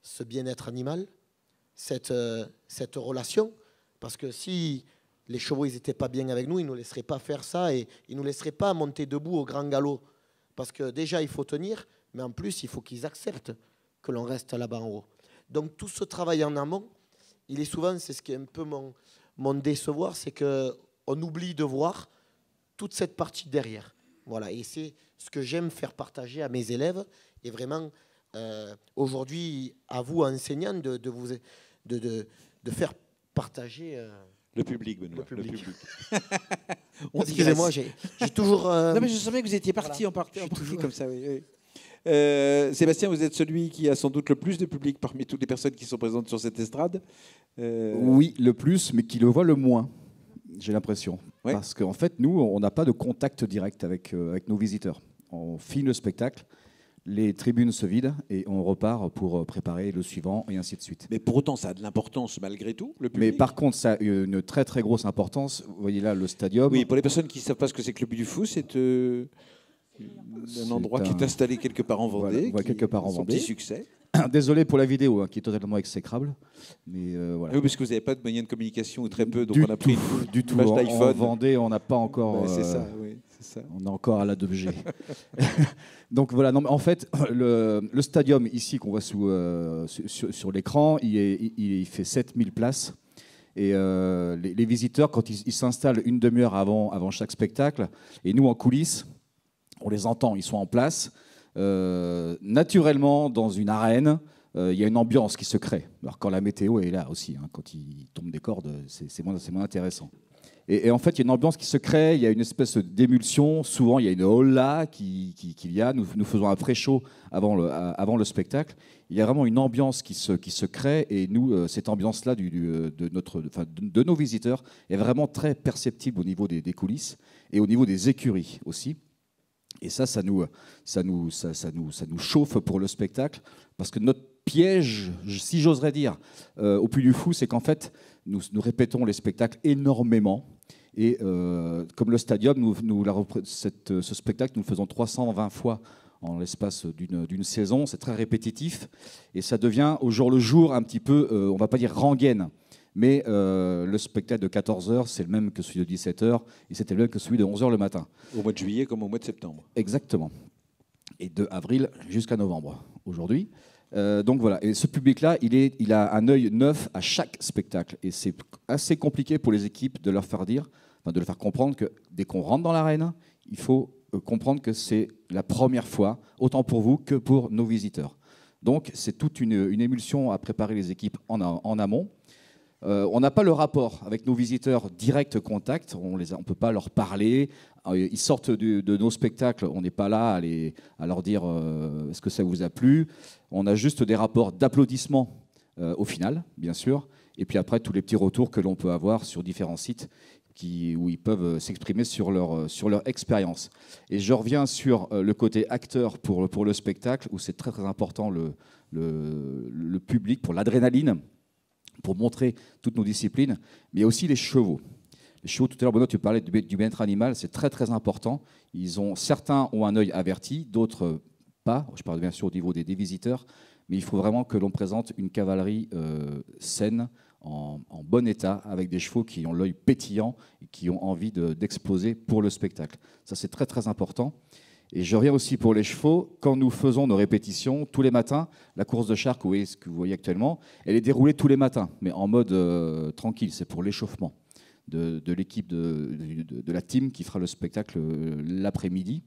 ce bien-être animal, cette relation. Parce que si les chevaux n'étaient pas bien avec nous, ils ne nous laisseraient pas faire ça et ils ne nous laisseraient pas monter debout au grand galop. Parce que déjà, il faut tenir, mais en plus, il faut qu'ils acceptent que l'on reste là-bas en haut. Donc tout ce travail en amont, il est souvent, c'est ce qui est un peu mon décevoir, c'est qu'on oublie de voir toute cette partie derrière. Voilà, et c'est ce que j'aime faire partager à mes élèves. Et vraiment, aujourd'hui, à vous, enseignants, de faire partager... le public, Benoît. Le public. Excusez-moi, j'ai toujours... Non, mais je savais que vous étiez parti en partie comme ça. Oui. Sébastien, vous êtes celui qui a sans doute le plus de public parmi toutes les personnes qui sont présentes sur cette estrade. Oui, le plus, mais qui le voit le moins, j'ai l'impression. Ouais. Parce qu'en fait, nous, on n'a pas de contact direct avec nos visiteurs. On filme le spectacle, les tribunes se vident et on repart pour préparer le suivant et ainsi de suite. Mais pour autant, ça a de l'importance malgré tout, le public. Mais par contre, ça a une très très grosse importance. Vous voyez là le stadium. Oui, pour les personnes qui ne savent pas ce que c'est que le Puy du Fou, c'est un endroit qui est installé quelque part en Vendée. Voilà, quelque part en Vendée. Petit succès. Désolé pour la vidéo, qui est totalement exécrable. Mais voilà. Oui, parce que vous n'avez pas de moyens de communication ou très peu, donc on a pris une image d'iPhone. En Vendée, on n'a pas encore... c'est ça, oui. Ça. On est encore à la 2G. Donc voilà, non, mais en fait, le stadium ici qu'on voit sur l'écran, il fait 7000 places. Et les visiteurs, quand ils s'installent une demi-heure avant chaque spectacle, et nous en coulisses, on les entend, ils sont en place. Naturellement, dans une arène, il y a une ambiance qui se crée. Alors quand la météo est là aussi, hein, quand il tombe des cordes, c'est moins intéressant. Et en fait, il y a une ambiance qui se crée, il y a une espèce d'émulsion. Souvent, il y a une holla qu'il y a. Nous faisons un pré-show avant le spectacle. Il y a vraiment une ambiance qui se crée. Et nous, cette ambiance-là de nos visiteurs est vraiment très perceptible au niveau des coulisses et au niveau des écuries aussi. Et ça nous chauffe pour le spectacle. Parce que notre piège, si j'oserais dire, au Puy du Fou, c'est qu'en fait, nous répétons les spectacles énormément. Et comme le stadium, ce spectacle, nous le faisons 320 fois en l'espace d'une saison. C'est très répétitif. Et ça devient au jour le jour un petit peu, on ne va pas dire rengaine, mais le spectacle de 14h, c'est le même que celui de 17h. Et c'était le même que celui de 11h le matin. Au mois de juillet comme au mois de septembre. Exactement. Et de avril jusqu'à novembre, aujourd'hui. Donc voilà, et ce public-là, il a un œil neuf à chaque spectacle. Et c'est assez compliqué pour les équipes de leur faire comprendre que dès qu'on rentre dans l'arène, il faut comprendre que c'est la première fois, autant pour vous que pour nos visiteurs. Donc c'est toute une émulsion à préparer les équipes en amont. On n'a pas le rapport avec nos visiteurs direct contact, on ne peut pas leur parler. Ils sortent de nos spectacles, on n'est pas là à leur dire est-ce que ça vous a plu. On a juste des rapports d'applaudissements au final, bien sûr, et puis après tous les petits retours que l'on peut avoir sur différents sites où ils peuvent s'exprimer sur leur expérience. Et je reviens sur le côté acteur pour le spectacle, où c'est très très important le public, pour l'adrénaline, pour montrer toutes nos disciplines, mais aussi les chevaux. Les chevaux, tout à l'heure, Benoît, tu parlais du bien-être animal, c'est très très important. Certains ont un œil averti, d'autres pas. Je parle bien sûr au niveau des visiteurs, mais il faut vraiment que l'on présente une cavalerie saine, en bon état, avec des chevaux qui ont l'œil pétillant et qui ont envie d'exploser pour le spectacle. Ça, c'est très très important. Et je reviens aussi pour les chevaux. Quand nous faisons nos répétitions, tous les matins, la course de Chartres, ce que vous voyez actuellement, elle est déroulée tous les matins, mais en mode tranquille. C'est pour l'échauffement de l'équipe de la team qui fera le spectacle l'après-midi.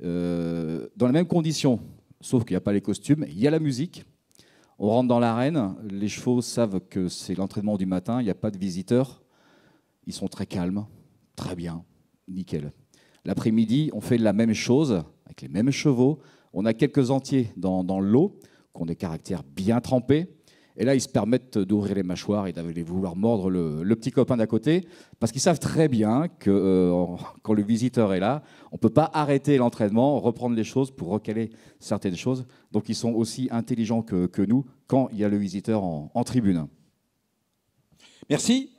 Dans les mêmes conditions, sauf qu'il n'y a pas les costumes, il y a la musique. On rentre dans l'arène, les chevaux savent que c'est l'entraînement du matin, il n'y a pas de visiteurs. Ils sont très calmes, très bien, nickel. L'après-midi, on fait la même chose, avec les mêmes chevaux. On a quelques entiers dans l'eau, qui ont des caractères bien trempés. Et là, ils se permettent d'ouvrir les mâchoires et d'aller vouloir mordre le petit copain d'à côté, parce qu'ils savent très bien que quand le visiteur est là, on ne peut pas arrêter l'entraînement, reprendre les choses pour recaler certaines choses. Donc, ils sont aussi intelligents que nous quand il y a le visiteur en tribune. Merci.